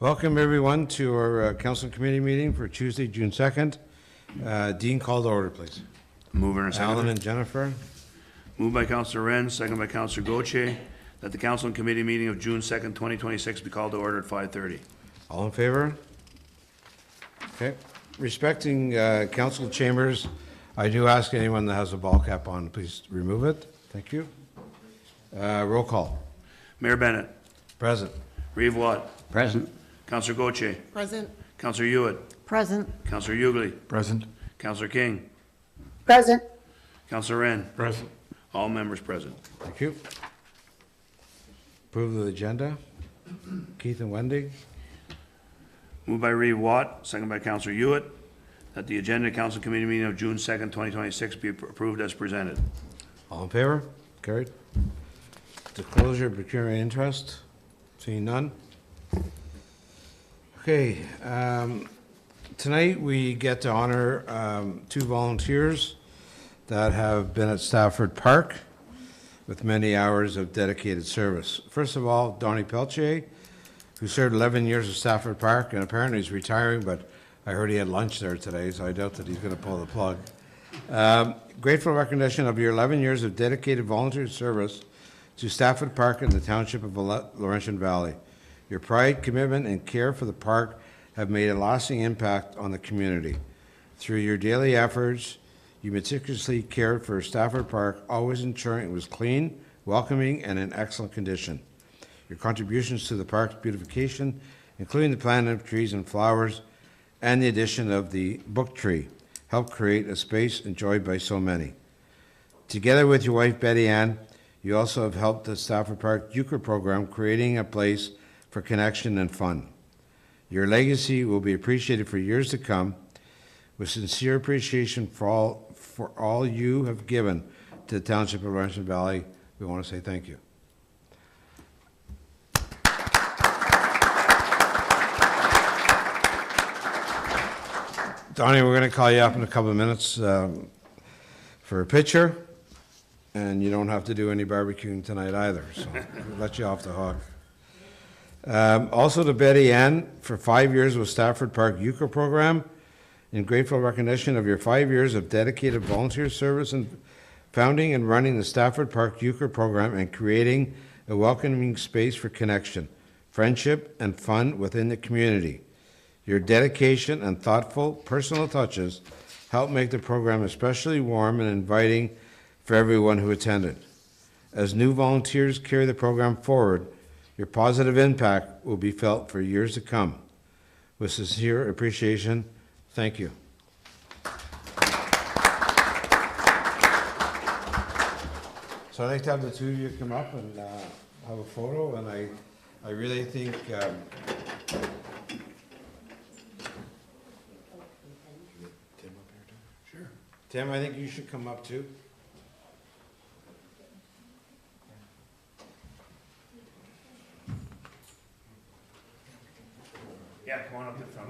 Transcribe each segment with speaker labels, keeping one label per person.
Speaker 1: Welcome, everyone, to our council committee meeting for Tuesday, June 2nd. Dean, call to order, please.
Speaker 2: Mover and
Speaker 1: Alan
Speaker 2: seconder.
Speaker 1: and Jennifer.
Speaker 2: Moved by Councillor Wren, second by Councillor Gauthier, that the council and committee meeting of June 2nd, 2026 be called to order at 5:30.
Speaker 1: All in favor? Okay. Respecting council chambers, I do ask anyone that has a ball cap on, please remove it. Thank you. Roll call.
Speaker 2: Mayor Bennett.
Speaker 1: Present.
Speaker 2: Reeve Watt.
Speaker 3: Present.
Speaker 2: Councillor Gauthier.
Speaker 4: Present.
Speaker 2: Councillor Hewitt.
Speaker 4: Present.
Speaker 2: Councillor Hughley.
Speaker 3: Present.
Speaker 2: Councillor King.
Speaker 4: Present.
Speaker 2: Councillor Wren.
Speaker 3: Present.
Speaker 2: All members present.
Speaker 1: Thank you. Approve the agenda. Keith and Wendy.
Speaker 2: Moved by Reeve Watt, second by Councillor Hewitt, that the agenda council committee meeting of June 2nd, 2026 be approved as presented.
Speaker 1: All in favor? Carried. Disclosure of pecuniary interest. Seeing none. Okay, tonight we get to honor two volunteers that have been at Stafford Park with many hours of dedicated service. First of all, Donnie Peltier, who served 11 years at Stafford Park, and apparently he's retiring, but I heard he had lunch there today, so I doubt that he's going to pull the plug. Grateful recognition of your 11 years of dedicated volunteer service to Stafford Park and the Township of Laurentian Valley. Your pride, commitment, and care for the park have made a lasting impact on the community. Through your daily efforts, you meticulously cared for Stafford Park, always ensuring it was clean, welcoming, and in excellent condition. Your contributions to the park's beautification, including the planting of trees and flowers, and the addition of the book tree, helped create a space enjoyed by so many. Together with your wife, Betty Ann, you also have helped the Stafford Park Euchre program, creating a place for connection and fun. Your legacy will be appreciated for years to come. With sincere appreciation for all you have given to the Township of Laurentian Valley, we want to say thank you. Donnie, we're going to call you up in a couple of minutes for a picture, and you don't have to do any barbecuing tonight either, so we'll let you off the hook. Also to Betty Ann, for 5 years with Stafford Park Euchre program, in grateful recognition of your 5 years of dedicated volunteer service in founding and running the Stafford Park Euchre program and creating a welcoming space for connection, friendship, and fun within the community. Your dedication and thoughtful personal touches help make the program especially warm and inviting for everyone who attended. As new volunteers carry the program forward, your positive impact will be felt for years to come. With sincere appreciation, thank you. So I'd like to have the two of you come up and have a photo, and I really think Tim, I think you should come up too.
Speaker 2: Yeah, come on up to the front.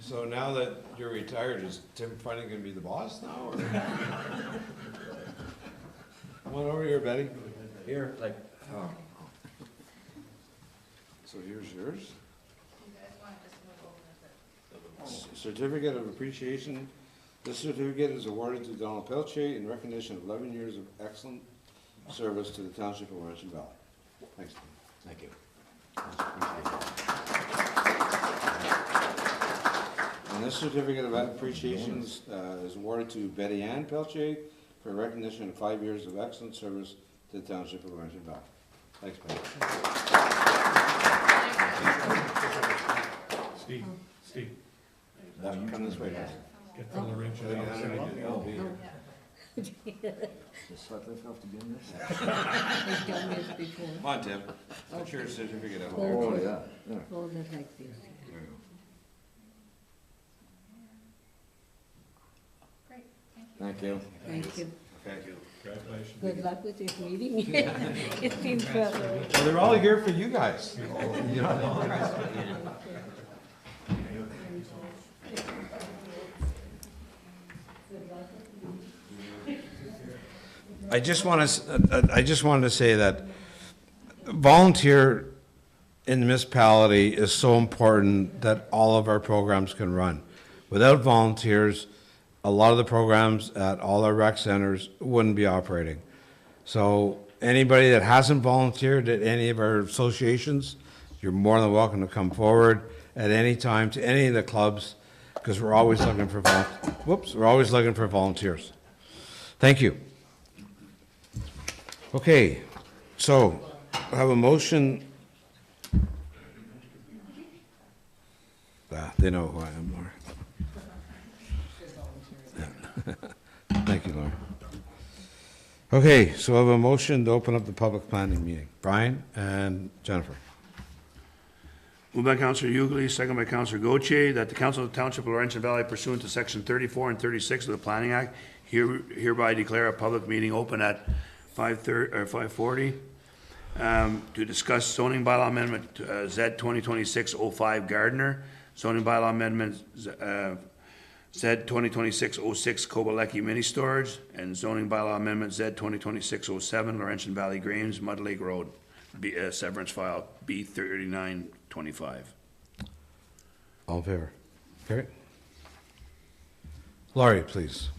Speaker 1: So now that you're retired, is Tim finally gonna be the boss now, or? Come on over here, Betty.
Speaker 3: Here, like, oh.
Speaker 1: So here's yours. Certificate of appreciation. This certificate is awarded to Donald Peltier in recognition of 11 years of excellent service to the Township of Laurentian Valley. Thanks, Tim.
Speaker 3: Thank you.
Speaker 1: And this certificate of appreciation is awarded to Betty Ann Peltier for recognition of 5 years of excellent service to the Township of Laurentian Valley. Thanks, Betty.
Speaker 3: Steve.
Speaker 1: Come this way, guys.
Speaker 3: Get from the ridge.
Speaker 5: Just let myself to be in this.
Speaker 4: He's done this before.
Speaker 1: Come on, Tim. Put your certificate out.
Speaker 5: Oh, yeah, yeah.
Speaker 4: Hold it like this.
Speaker 5: Thank you.
Speaker 4: Thank you.
Speaker 1: Thank you.
Speaker 3: Congratulations.
Speaker 4: Good luck with this meeting. It's been trouble.
Speaker 1: Well, they're all here for you guys. I just wanted to say that volunteer in the municipality is so important that all of our programs can run. Without volunteers, a lot of the programs at all our rec centers wouldn't be operating. So anybody that hasn't volunteered at any of our associations, you're more than welcome to come forward at any time to any of the clubs, because we're always looking for volunteers. Thank you. Okay, so I have a motion. They know who I am, Laura. Thank you, Laura. Okay, so I have a motion to open up the public planning meeting. Brian and Jennifer.
Speaker 2: Moved by Councillor Yugli, second by Councillor Gauthier, that the Council of the Township of Laurentian Valley pursuant to Section 34 and 36 of the Planning Act hereby declare a public meeting open at 5:40 to discuss zoning bylaw amendment Z 2026-05 Gardner, zoning bylaw amendment Z 2026-06 Kobalecki Mini Storage, and zoning bylaw amendment Z 2026-07 Laurentian Valley Grange, Mud Lake Road, severance file B 3925.
Speaker 1: All in favor? Carry. Laurie, please.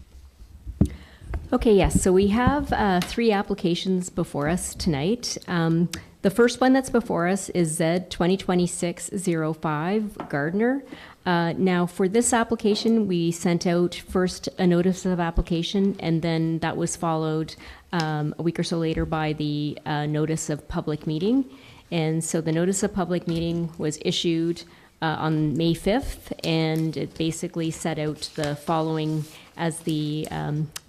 Speaker 6: Okay, yes, so we have 3 applications before us tonight. The first one that's before us is Z 2026-05 Gardner. Now, for this application, we sent out first a notice of application, and then that was followed a week or so later by the notice of public meeting. And so the notice of public meeting was issued on May 5th, and it basically set out the following as the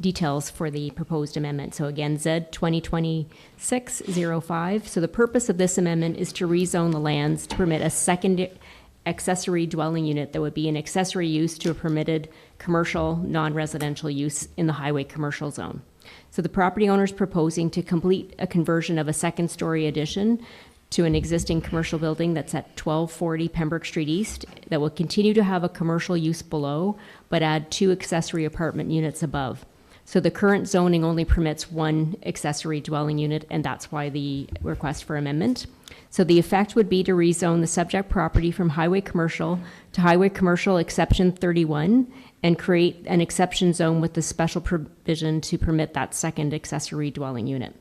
Speaker 6: details for the proposed amendment. So again, Z 2026-05. So the purpose of this amendment is to rezone the lands to permit a second accessory dwelling unit that would be an accessory use to a permitted commercial, non-residential use in the highway commercial zone. So the property owner is proposing to complete a conversion of a second-story addition to an existing commercial building that's at 1240 Pembroke Street East that will continue to have a commercial use below, but add 2 accessory apartment units above. So the current zoning only permits 1 accessory dwelling unit, and that's why the request for amendment. So the effect would be to rezone the subject property from highway commercial to highway commercial exception 31 and create an exception zone with the special provision to permit that second accessory dwelling unit.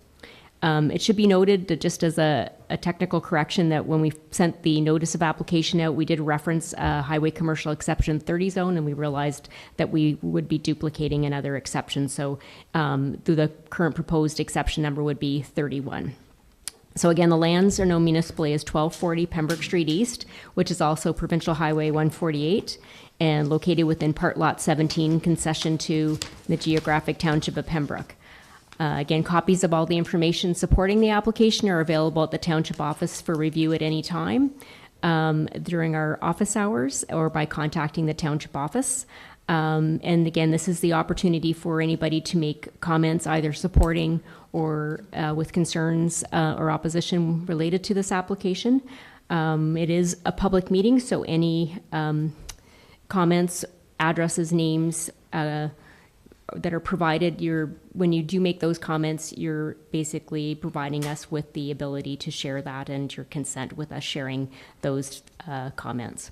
Speaker 6: It should be noted that just as a technical correction that when we sent the notice of application out, we did reference highway commercial exception 30 zone, and we realized that we would be duplicating another exception. So through the current proposed exception number would be 31. So again, the lands are known municipally as 1240 Pembroke Street East, which is also Provincial Highway 148, and located within Part Lot 17, concession to the geographic Township of Pembroke. Again, copies of all the information supporting the application are available at the Township office for review at any time during our office hours or by contacting the Township office. And again, this is the opportunity for anybody to make comments either supporting or with concerns or opposition related to this application. It is a public meeting, so any comments, addresses, names, that are provided, when you do make those comments, you're basically providing us with the ability to share that and your consent with us sharing those comments.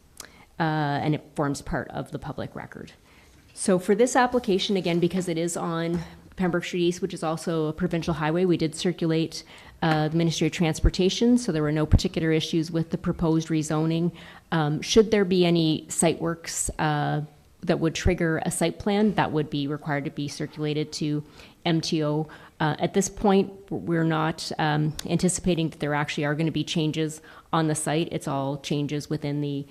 Speaker 6: And it forms part of the public record. So for this application, again, because it is on Pembroke Street East, which is also a provincial highway, we did circulate the Ministry of Transportation, so there were no particular issues with the proposed rezoning. Should there be any site works that would trigger a site plan, that would be required to be circulated to MTO. At this point, we're not anticipating that there actually are going to be changes on the site. It's all changes within the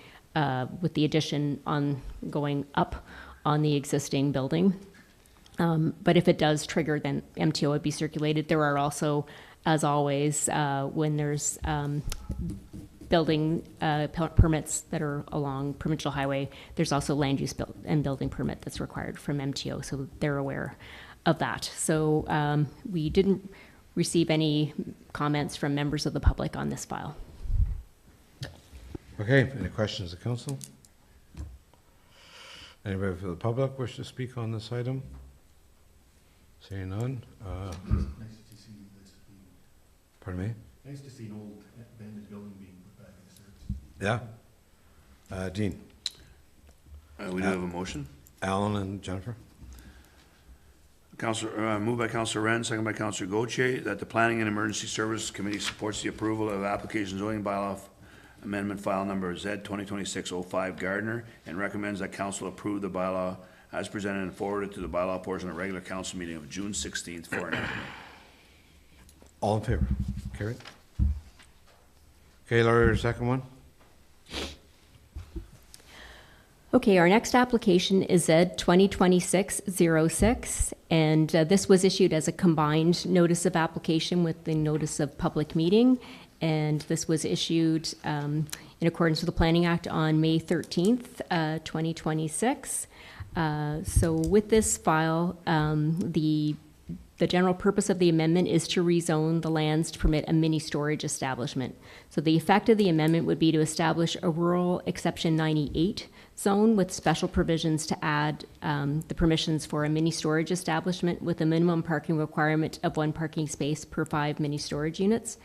Speaker 6: with the addition on going up on the existing building. But if it does trigger, then MTO would be circulated. There are also, as always, when there's building permits that are along provincial highway, there's also land use and building permit that's required from MTO, so they're aware of that. So we didn't receive any comments from members of the public on this file.
Speaker 1: Okay, any questions of council? Anybody from the public wish to speak on this item? Seeing none.
Speaker 7: Nice to see this being,
Speaker 1: Pardon me?
Speaker 7: nice to see an old abandoned building being
Speaker 1: Yeah. Dean,
Speaker 2: We do have a motion.
Speaker 1: Alan and Jennifer?
Speaker 2: Moved by Counselor Ren, second by Counselor Gauthier, that the Planning and Emergency Services Committee supports the approval of application zoning bylaw amendment file number Z 2026-05 Gardner, and recommends that council approve the bylaw as presented and forwarded to the bylaw portion of the regular council meeting of June 16th for enactment.
Speaker 1: All in favor? Carried. Okay, Laurie, your second one?
Speaker 6: Okay, our next application is Z 2026-06, and this was issued as a combined notice of application with the notice of public meeting, and this was issued in accordance with the Planning Act on May 13th, 2026. So with this file, the general purpose of the amendment is to rezone the lands to permit a mini storage establishment. So the effect of the amendment would be to establish a rural exception 98 zone with special provisions to add the permissions for a mini storage establishment with a minimum parking requirement of 1 parking space per 5 mini storage units.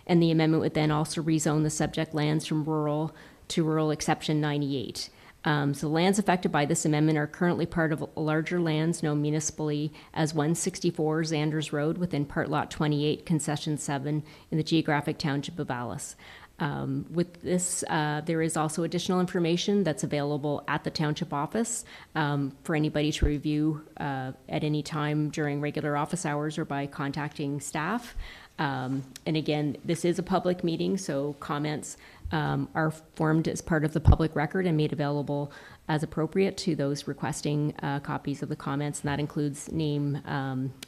Speaker 6: And the amendment would then also rezone the subject lands from rural to rural exception 98. So lands affected by this amendment are currently part of larger lands known municipally as 164 Zanders Road within Part Lot 28, Concession 7 in the geographic township of Alice. With this, there is also additional information that's available at the township office for anybody to review at any time during regular office hours or by contacting staff. And again, this is a public meeting, so comments are formed as part of the public record and made available as appropriate to those requesting copies of the comments, and that includes name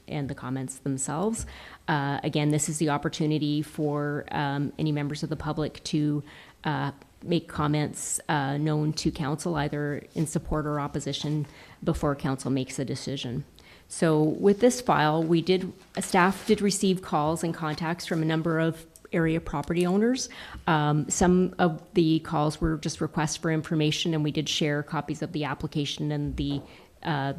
Speaker 6: and the comments themselves. Again, this is the opportunity for any members of the public to make comments known to council, either in support or opposition, before council makes a decision. So with this file, staff did receive calls and contacts from a number of area property owners. Some of the calls were just requests for information, and we did share copies of the application and the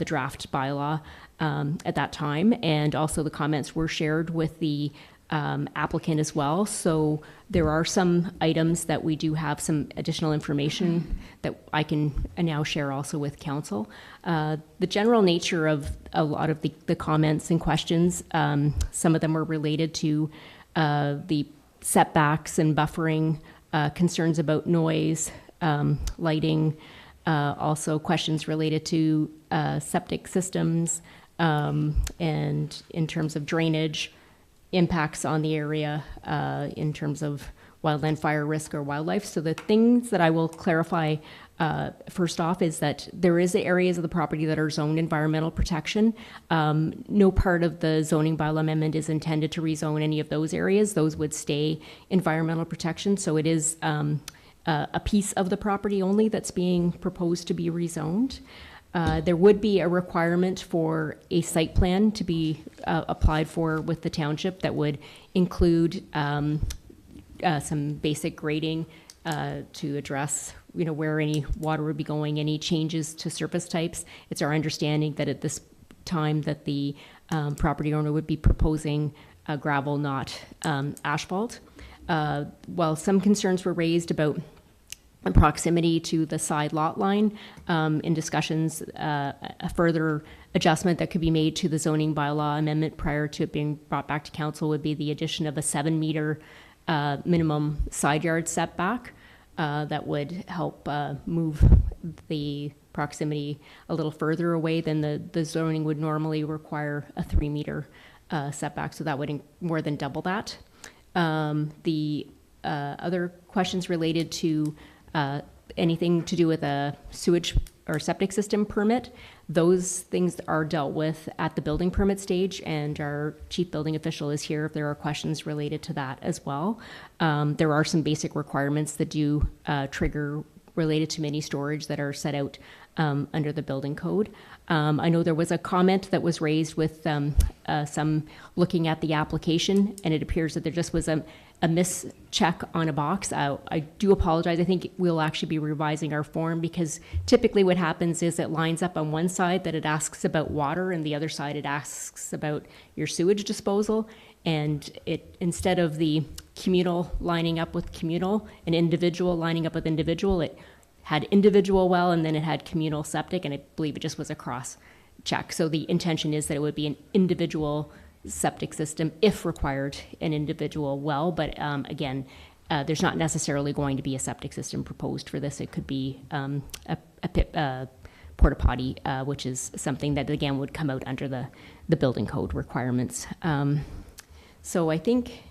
Speaker 6: draft bylaw at that time. And also the comments were shared with the applicant as well. So there are some items that we do have some additional information that I can now share also with council. The general nature of a lot of the comments and questions, some of them were related to the setbacks and buffering, concerns about noise, lighting, also questions related to septic systems, and in terms of drainage, impacts on the area in terms of wildland fire risk or wildlife. So the things that I will clarify first off is that there is areas of the property that are zoned environmental protection. No part of the zoning bylaw amendment is intended to rezone any of those areas. Those would stay environmental protection. So it is a piece of the property only that's being proposed to be rezoned. There would be a requirement for a site plan to be applied for with the township that would include some basic grading to address, where any water would be going, any changes to surface types. It's our understanding that at this time that the property owner would be proposing gravel, not asphalt. While some concerns were raised about proximity to the side lot line, in discussions, a further adjustment that could be made to the zoning bylaw amendment prior to it being brought back to council would be the addition of a 7-meter minimum side yard setback that would help move the proximity a little further away than the zoning would normally require a 3-meter setback, so that would more than double that. The other questions related to anything to do with a sewage or septic system permit, those things are dealt with at the building permit stage, and our chief building official is here if there are questions related to that as well. There are some basic requirements that do trigger related to mini storage that are set out under the building code. I know there was a comment that was raised with some looking at the application, and it appears that there just was a mischeck on a box. I do apologize. I think we'll actually be revising our form, because typically what happens is it lines up on one side that it asks about water, and the other side it asks about your sewage disposal. And it, instead of the communal lining up with communal, and individual lining up with individual. It had individual well, and then it had communal septic, and I believe it just was a cross check. So the intention is that it would be an individual septic system, if required, an individual well. But again, there's not necessarily going to be a septic system proposed for this. It could be a porta potty, which is something that again would come out under the building code requirements. So I think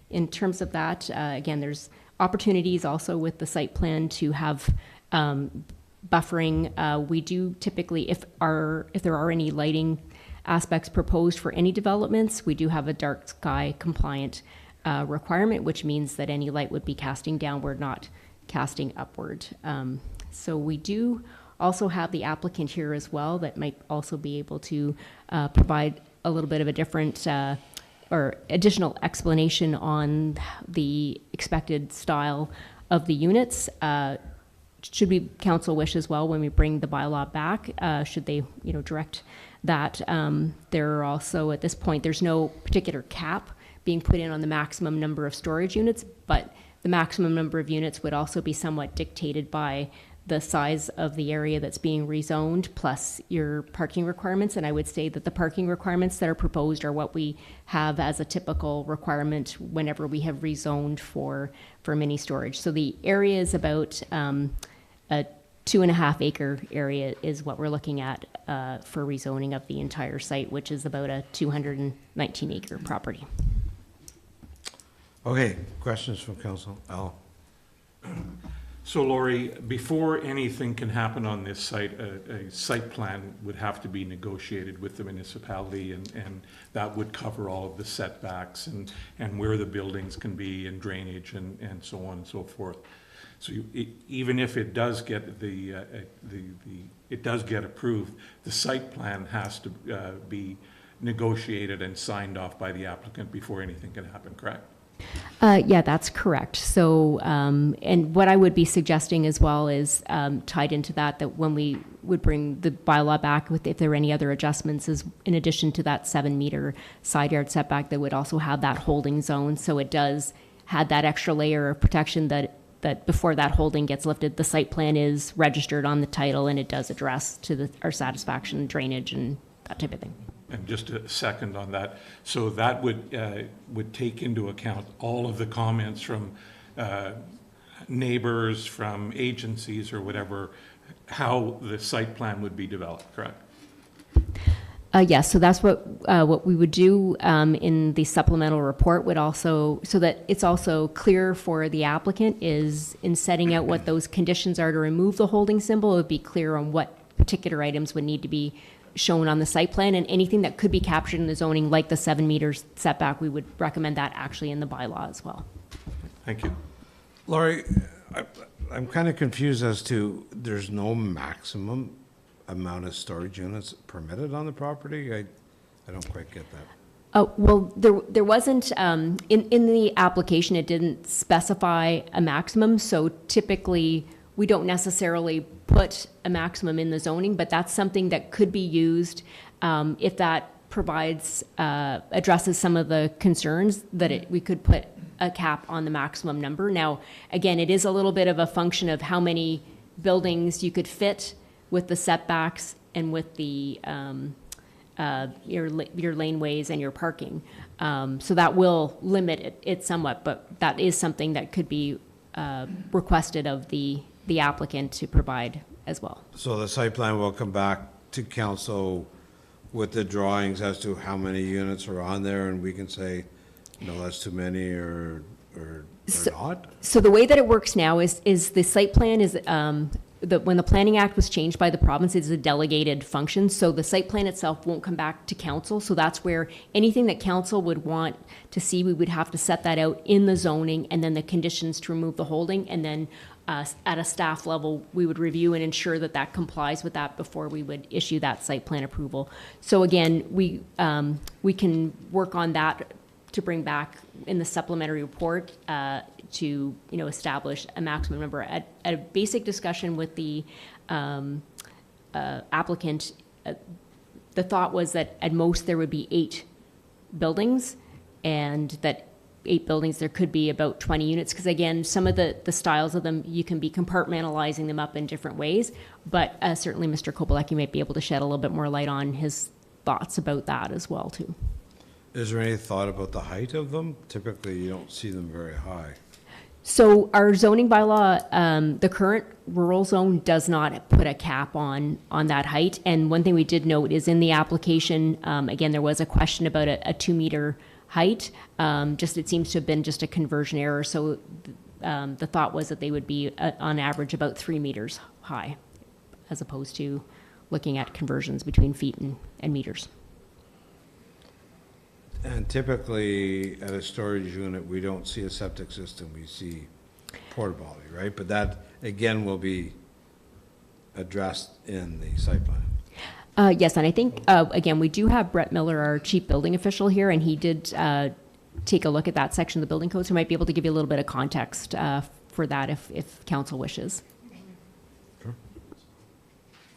Speaker 6: in terms of that, again, there's opportunities also with the site plan to have buffering. We do typically, if there are any lighting aspects proposed for any developments, we do have a dark sky compliant requirement, which means that any light would be casting downward, not casting upward. So we do also have the applicant here as well that might also be able to provide a little bit of a different or additional explanation on the expected style of the units. Should we council wish as well when we bring the bylaw back, should they direct that. There are also, at this point, there's no particular cap being put in on the maximum number of storage units, but the maximum number of units would also be somewhat dictated by the size of the area that's being rezoned plus your parking requirements. And I would say that the parking requirements that are proposed are what we have as a typical requirement whenever we have rezoned for mini storage. So the area is about a 2.5 acre area is what we're looking at for rezoning of the entire site, which is about a 219 acre property.
Speaker 1: Okay, questions from council? Al?
Speaker 7: So Laurie, before anything can happen on this site, a site plan would have to be negotiated with the municipality, and that would cover all of the setbacks and where the buildings can be and drainage and so on and so forth. So even if it does get it does get approved, the site plan has to be negotiated and signed off by the applicant before anything can happen, correct?
Speaker 6: Yeah, that's correct. So, and what I would be suggesting as well is tied into that when we would bring the bylaw back, if there are any other adjustments, is in addition to that 7 meter side yard setback, that would also have that holding zone. So it does have that extra layer of protection that before that holding gets lifted, the site plan is registered on the title, and it does address to our satisfaction drainage and that type of thing.
Speaker 7: And just a second on that, so that would take into account all of the comments from neighbors, from agencies or whatever, how the site plan would be developed, correct?
Speaker 6: Yes, so that's what we would do in the supplemental report would also, so that it's also clear for the applicant, is in setting out what those conditions are to remove the holding symbol, it would be clear on what particular items would need to be shown on the site plan, and anything that could be captured in the zoning, like the 7 meters setback, we would recommend that actually in the bylaw as well.
Speaker 7: Thank you.
Speaker 1: Laurie, I'm kind of confused as to, there's no maximum amount of storage units permitted on the property? I don't quite get that.
Speaker 6: Well, there wasn't, in the application, it didn't specify a maximum, so typically we don't necessarily put a maximum in the zoning, but that's something that could be used if that provides, addresses some of the concerns, that we could put a cap on the maximum number. Now, again, it is a little bit of a function of how many buildings you could fit with the setbacks and with the your laneways and your parking. So that will limit it somewhat, but that is something that could be requested of the applicant to provide as well.
Speaker 1: So the site plan will come back to council with the drawings as to how many units are on there, and we can say, no, that's too many, or not?
Speaker 6: So the way that it works now is the site plan is, when the Planning Act was changed by the province, it's a delegated function. So the site plan itself won't come back to council. So that's where anything that council would want to see, we would have to set that out in the zoning, and then the conditions to remove the holding, and then at a staff level, we would review and ensure that that complies with that before we would issue that site plan approval. So again, we can work on that to bring back in the supplementary report to establish a maximum number. At a basic discussion with the applicant, the thought was that at most there would be 8 buildings, and that 8 buildings, there could be about 20 units, because again, some of the styles of them, you can be compartmentalizing them up in different ways, but certainly Mr. Kopelecki might be able to shed a little bit more light on his thoughts about that as well, too.
Speaker 1: Is there any thought about the height of them? Typically, you don't see them very high.
Speaker 6: So our zoning bylaw, the current rural zone does not put a cap on that height. And one thing we did note is in the application, again, there was a question about a 2-meter height. Just, it seems to have been just a conversion error. So the thought was that they would be on average about 3 meters high, as opposed to looking at conversions between feet and meters.
Speaker 1: And typically, at a storage unit, we don't see a septic system, we see porta potty, right? But that, again, will be addressed in the site plan.
Speaker 6: Yes, and I think, again, we do have Brett Miller, our chief building official here, and he did take a look at that section of the building code, so he might be able to give you a little bit of context for that if council wishes.
Speaker 1: Sure.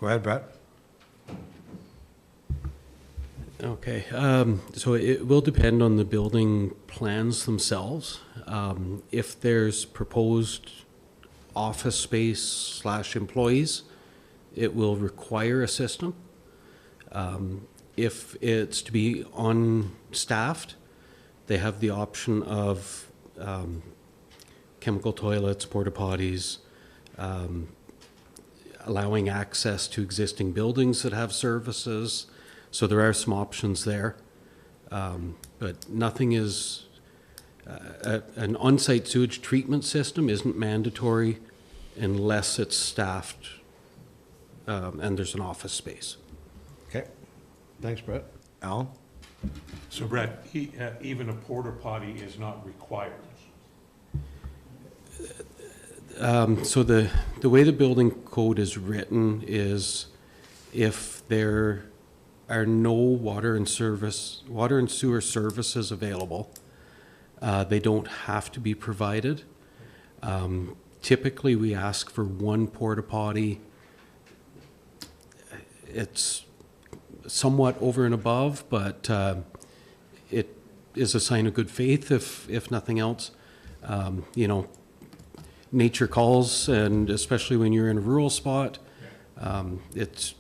Speaker 1: Go ahead, Brett.
Speaker 8: Okay, so it will depend on the building plans themselves. If there's proposed office space / employees, it will require a system. If it's to be unstaffed, they have the option of chemical toilets, porta potties, allowing access to existing buildings that have services. So there are some options there, but nothing is, an on-site sewage treatment system isn't mandatory unless it's staffed and there's an office space.
Speaker 1: Okay. Thanks, Brett. Alan?
Speaker 7: So Brett, even a porta potty is not required.
Speaker 8: So the way the building code is written is if there are no water and sewer services available, they don't have to be provided. Typically, we ask for 1 porta potty. It's somewhat over and above, but it is a sign of good faith, if nothing else. You know, nature calls, and especially when you're in a rural spot, it's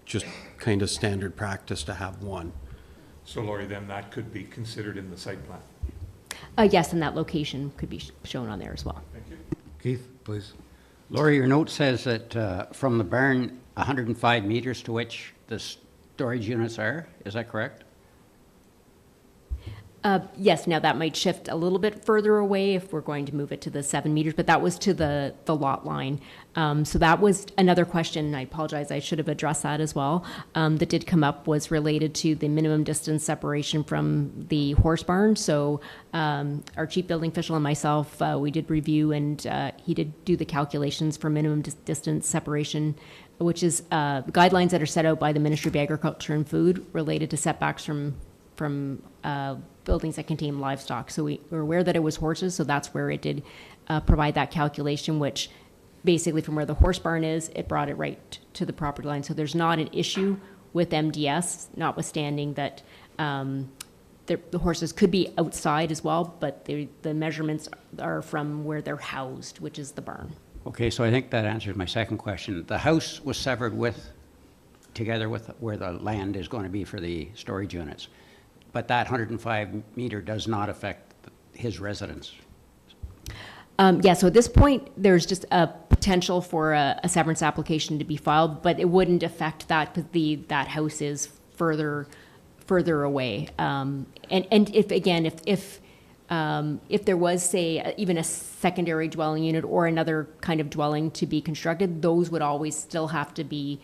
Speaker 8: just kind of standard practice to have 1.
Speaker 7: So Laurie, then that could be considered in the site plan.
Speaker 6: Yes, and that location could be shown on there as well.
Speaker 7: Thank you.
Speaker 1: Keith, please.
Speaker 9: Laurie, your note says that from the barn, 105 meters to which the storage units are. Is that correct?
Speaker 6: Yes, now that might shift a little bit further away if we're going to move it to the 7 meters, but that was to the lot line. So that was another question, and I apologize, I should have addressed that as well, that did come up, was related to the minimum distance separation from the horse barn. So our chief building official and myself, we did review, and he did do the calculations for minimum distance separation, which is guidelines that are set out by the Ministry of Agriculture and Food related to setbacks from buildings that contain livestock. So we were aware that it was horses, so that's where it did provide that calculation, which basically from where the horse barn is, it brought it right to the property line. So there's not an issue with MDS, notwithstanding that the horses could be outside as well, but the measurements are from where they're housed, which is the barn.
Speaker 9: Okay, so I think that answers my second question. The house was severed together with where the land is going to be for the storage units. But that 105 meter does not affect his residence.
Speaker 6: Yeah, so at this point, there's just a potential for a severance application to be filed, but it wouldn't affect that because that house is further away. And if there was, say, even a secondary dwelling unit or another kind of dwelling to be constructed, those would always still have to be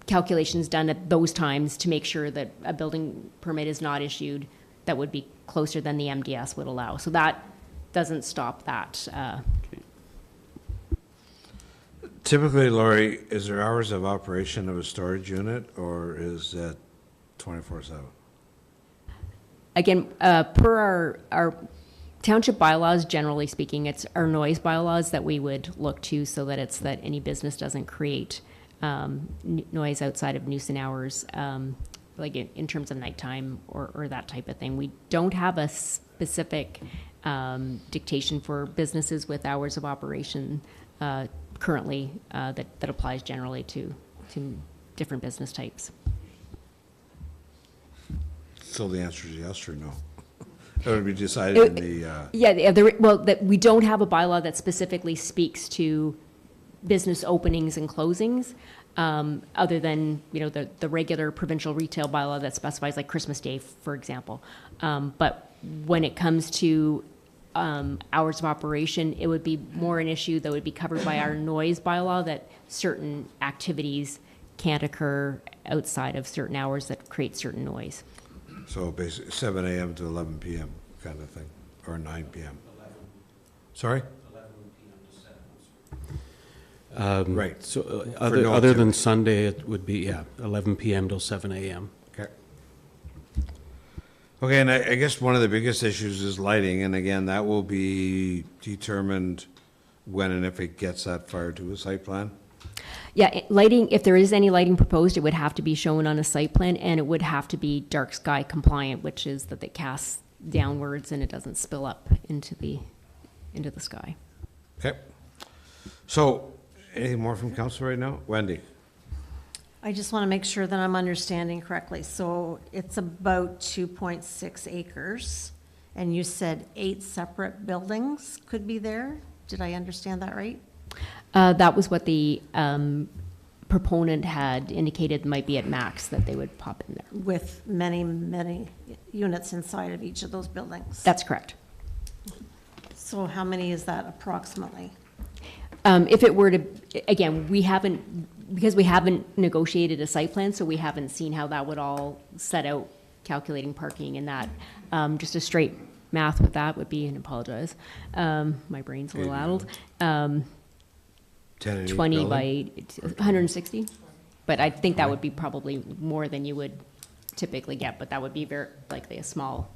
Speaker 6: calculations done at those times to make sure that a building permit is not issued that would be closer than the MDS would allow. So that doesn't stop that.
Speaker 1: Typically, Laurie, is there hours of operation of a storage unit, or is it 24/7?
Speaker 6: Again, per our township bylaws, generally speaking, it's our noise bylaws that we would look to so that it's that any business doesn't create noise outside of nuisance hours. like in terms of nighttime or that type of thing. We don't have a specific dictation for businesses with hours of operation currently that applies generally to different business types.
Speaker 1: So the answer is yes or no? That would be decided in the,
Speaker 6: That we don't have a bylaw that specifically speaks to business openings and closings, other than, the regular provincial retail bylaw that specifies like Christmas Day, for example. But when it comes to hours of operation, it would be more an issue that would be covered by our noise bylaw, that certain activities can't occur outside of certain hours that create certain noise.
Speaker 1: so basically 7 a.m. to 11 p.m. kind of thing, or 9 p.m. Sorry? Right.
Speaker 8: So
Speaker 1: For
Speaker 8: other
Speaker 1: no
Speaker 8: than
Speaker 1: activity.
Speaker 8: Sunday, it would be, 11 PM till 7 AM.
Speaker 1: Okay. Okay, and I guess one of the biggest issues is lighting, and again, that will be determined when and if it gets that far to a site plan?
Speaker 6: Yeah, lighting, if there is any lighting proposed, it would have to be shown on a site plan, and it would have to be dark sky compliant, which is that it casts downwards and it doesn't spill up into the sky.
Speaker 1: Okay. So, anything more from council right now? Wendy?
Speaker 10: I just want to make sure that I'm understanding correctly. So it's about 2.6 acres, and you said 8 separate buildings could be there? Did I understand that right?
Speaker 6: That was what the proponent had indicated might be at max, that they would pop in there.
Speaker 10: With many, many units inside of each of those buildings?
Speaker 6: That's correct.
Speaker 10: So how many is that approximately?
Speaker 6: If it were to, again, because we haven't negotiated a site plan, so we haven't seen how that would all set out, calculating parking and that. Just a straight math with that would be, and apologize, my brain's a little addled.
Speaker 1: 10 in each
Speaker 6: 20
Speaker 1: building?
Speaker 6: by 160, but I think that would be probably more than you would typically get, but that would be very likely a small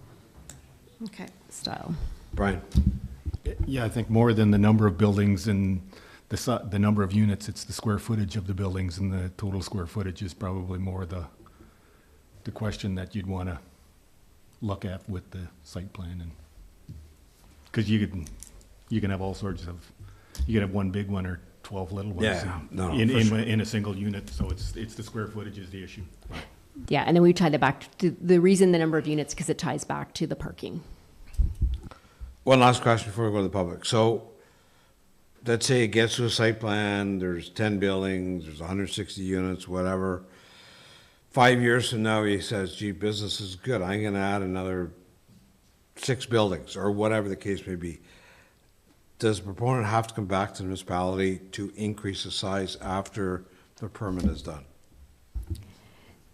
Speaker 10: Okay.
Speaker 6: style.
Speaker 1: Brian?
Speaker 3: Yeah, I think more than the number of buildings and the number of units, it's the square footage of the buildings, and the total square footage is probably more the question that you'd want to look at with the site plan. And because you can have all sorts of, you can have one big one or 12 little ones
Speaker 1: Yeah, no,
Speaker 3: in
Speaker 1: for sure.
Speaker 3: in a single unit, so it's the square footage is the issue.
Speaker 6: Yeah, and then we tie that back to the reason the number of units, because it ties back to the parking.
Speaker 1: One last question before we go to the public. So, let's say it gets to a site plan, there's 10 buildings, there's 160 units, whatever. 5 years from now, he says, gee, business is good, I'm gonna add another 6 buildings, or whatever the case may be. Does the proponent have to come back to the municipality to increase the size after the permit is done?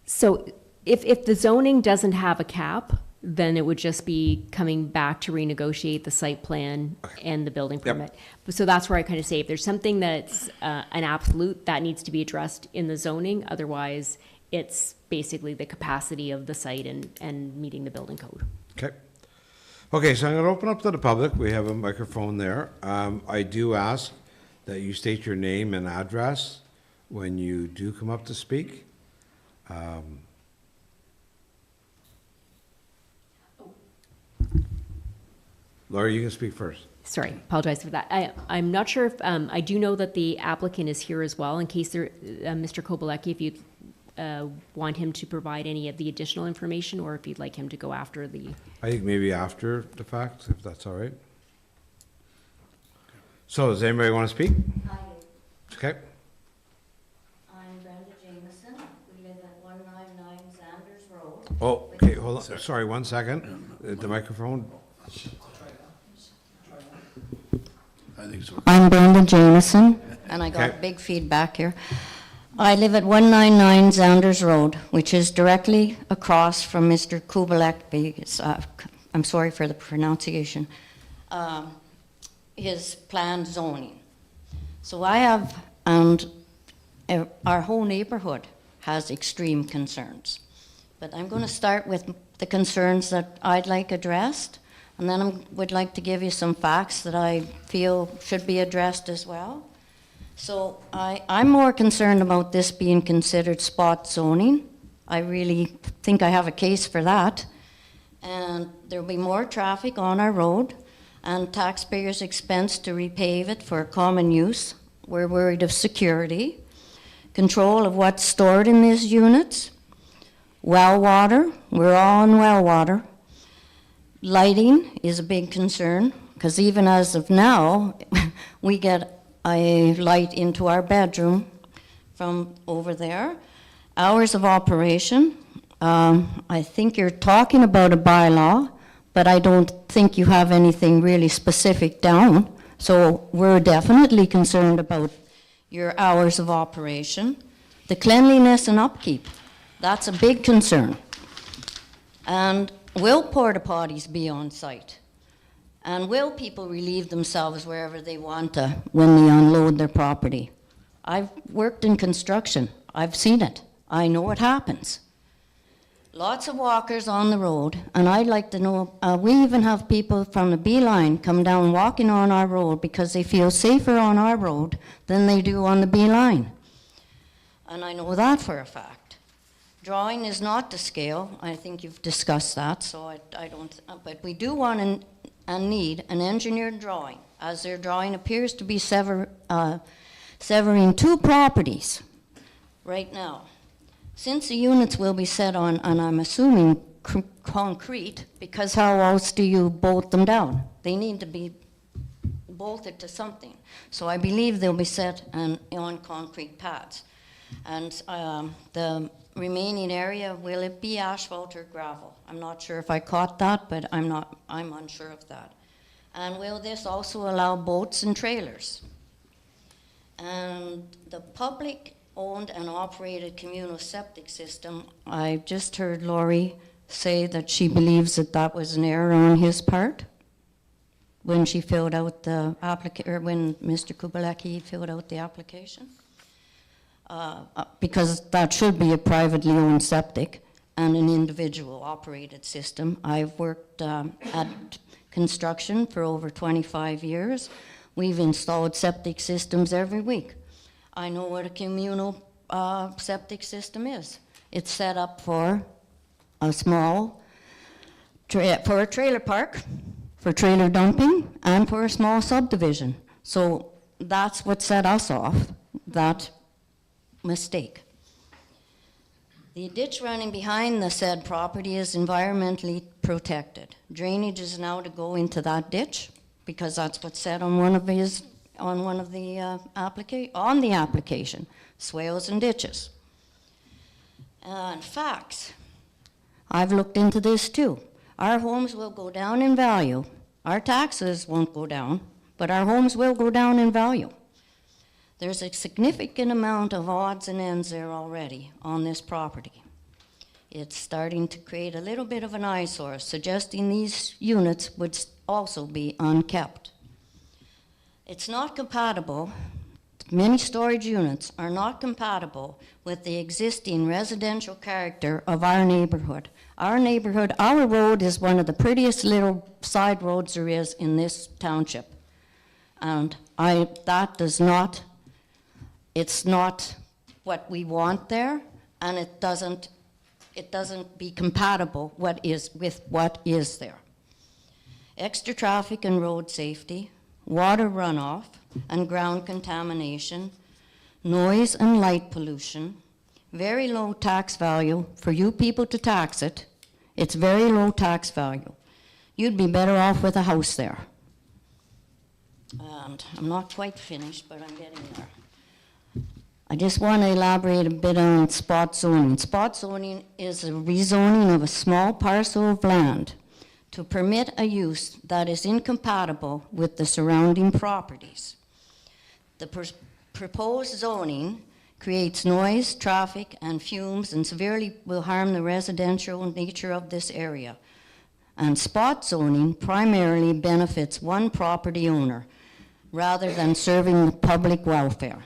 Speaker 6: So if the zoning doesn't have a cap, then it would just be coming back to renegotiate the site plan and the building
Speaker 1: Yep.
Speaker 6: permit. So that's where I kind of say, if there's something that's an absolute, that needs to be addressed in the zoning, otherwise it's basically the capacity of the site and meeting the building code.
Speaker 1: Okay. Okay, so I'm going to open up to the public. We have a microphone there. I do ask that you state your name and address when you do come up to speak. Laura, you can speak first.
Speaker 6: Sorry, apologize for that. I'm not sure if, I do know that the applicant is here as well, in case Mr. Kobalecki, if you'd want him to provide any of the additional information, or if you'd like him to go after the,
Speaker 1: I think maybe after the fact, if that's all right. So, does anybody want to speak?
Speaker 11: Hi,
Speaker 1: Okay.
Speaker 11: I'm Brenda Jameson. We live at 199 Sanders Road.
Speaker 1: Oh, okay, hold on. Sorry, 1 second. The microphone.
Speaker 2: I think so.
Speaker 11: I'm Brenda Jameson, and I got
Speaker 1: Okay.
Speaker 11: big feedback here. I live at 199 Sanders Road, which is directly across from Mr. Kubalek's, I'm sorry for the pronunciation, his planned zoning. So I have, and our whole neighborhood has extreme concerns. But I'm going to start with the concerns that I'd like addressed, and then I would like to give you some facts that I feel should be addressed as well. So I'm more concerned about this being considered spot zoning I really think I have a case for that. And there'll be more traffic on our road and taxpayers' expense to repave it for common use. We're worried of security, control of what's stored in these units, well water, we're all on well water. Lighting is a big concern, because even as of now, we get a light into our bedroom from over there. Hours of operation, I think you're talking about a bylaw, but I don't think you have anything really specific down. So we're definitely concerned about your hours of operation. The cleanliness and upkeep, that's a big concern. And will porta potties be on site? And will people relieve themselves wherever they want to when they unload their property? I've worked in construction. I've seen it. I know it happens. Lots of walkers on the road, and I'd like to know, we even have people from the B-line come down walking on our road because they feel safer on our road than they do on the B-line. And I know that for a fact. Drawing is not to scale. I think you've discussed that, so I don't, but we do want and need an engineered drawing, as their drawing appears to be severing two properties right now. Since the units will be set on, and I'm assuming concrete, because how else do you bolt them down? They need to be bolted to something. So I believe they'll be set on concrete pads. And the remaining area, will it be asphalt or gravel? I'm not sure if I caught that, but I'm unsure of that. And will this also allow boats and trailers? And the public owned and operated communal septic system, I just heard Laurie say that she believes that that was an error on his part when she filled out the application, or when Mr. Kubelecki filled out the application. Because that should be a privately owned septic and an individual operated system. I've worked at construction for over 25 years. We've installed septic systems every week. I know what a communal septic system is. It's set up for a small, for a trailer park, for trailer dumping, and for a small subdivision. So that's what set us off, that mistake. The ditch running behind the said property is environmentally protected. Drainage is now to go into that ditch, because that's what's said on one of the application, swales and ditches. And facts, I've looked into this too. Our homes will go down in value. Our taxes won't go down, but our homes will go down in value. There's a significant amount of odds and ends there already on this property. It's starting to create a little bit of an eyesore, suggesting these units would also be unkept. It's not compatible, many storage units are not compatible with the existing residential character of our neighborhood. Our neighborhood, our road is one of the prettiest little side roads there is in this township. And it's not what we want there, and it doesn't be compatible with what is there. Extra traffic and road safety, water runoff and ground contamination, noise and light pollution, very low tax value for you people to tax it. It's very low tax value. You'd be better off with a house there. And I'm not quite finished, but I'm getting there. I just want to elaborate a bit on spot zoning. Spot zoning is a rezoning of a small parcel of land to permit a use that is incompatible with the surrounding properties. The proposed zoning creates noise, traffic, and fumes, and severely will harm the residential nature of this area. And spot zoning primarily benefits one property owner rather than serving the public welfare.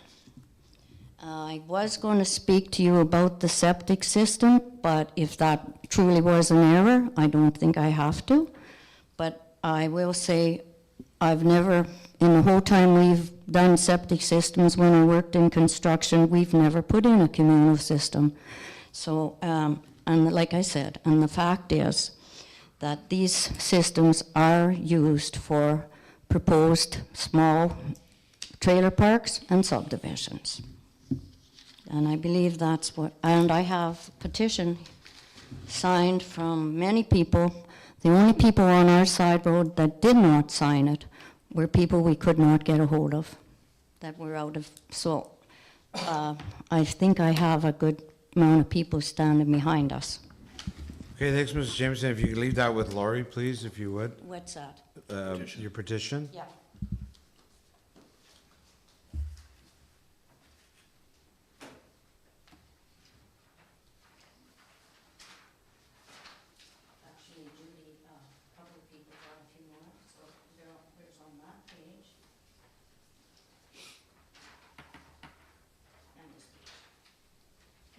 Speaker 11: I was going to speak to you about the septic system, but if that truly was an error, I don't think I have to. But I will say I've never, in the whole time we've done septic systems when I worked in construction, we've never put in a communal system. So, and like I said, and the fact is that these systems are used for proposed small trailer parks and subdivisions. And I believe that's what, and I have petition signed from many people. The only people on our side road that did not sign it were people we could not get a hold of, that were out of, so I think I have a good amount of people standing behind us.
Speaker 1: Okay, thanks, Mrs. Jameson. If you could leave that with Laurie, please, if you would.
Speaker 11: What's that?
Speaker 1: Your petition?
Speaker 11: Yeah. Actually, Judy, a couple of people got a few more, so there's on that page. And this page.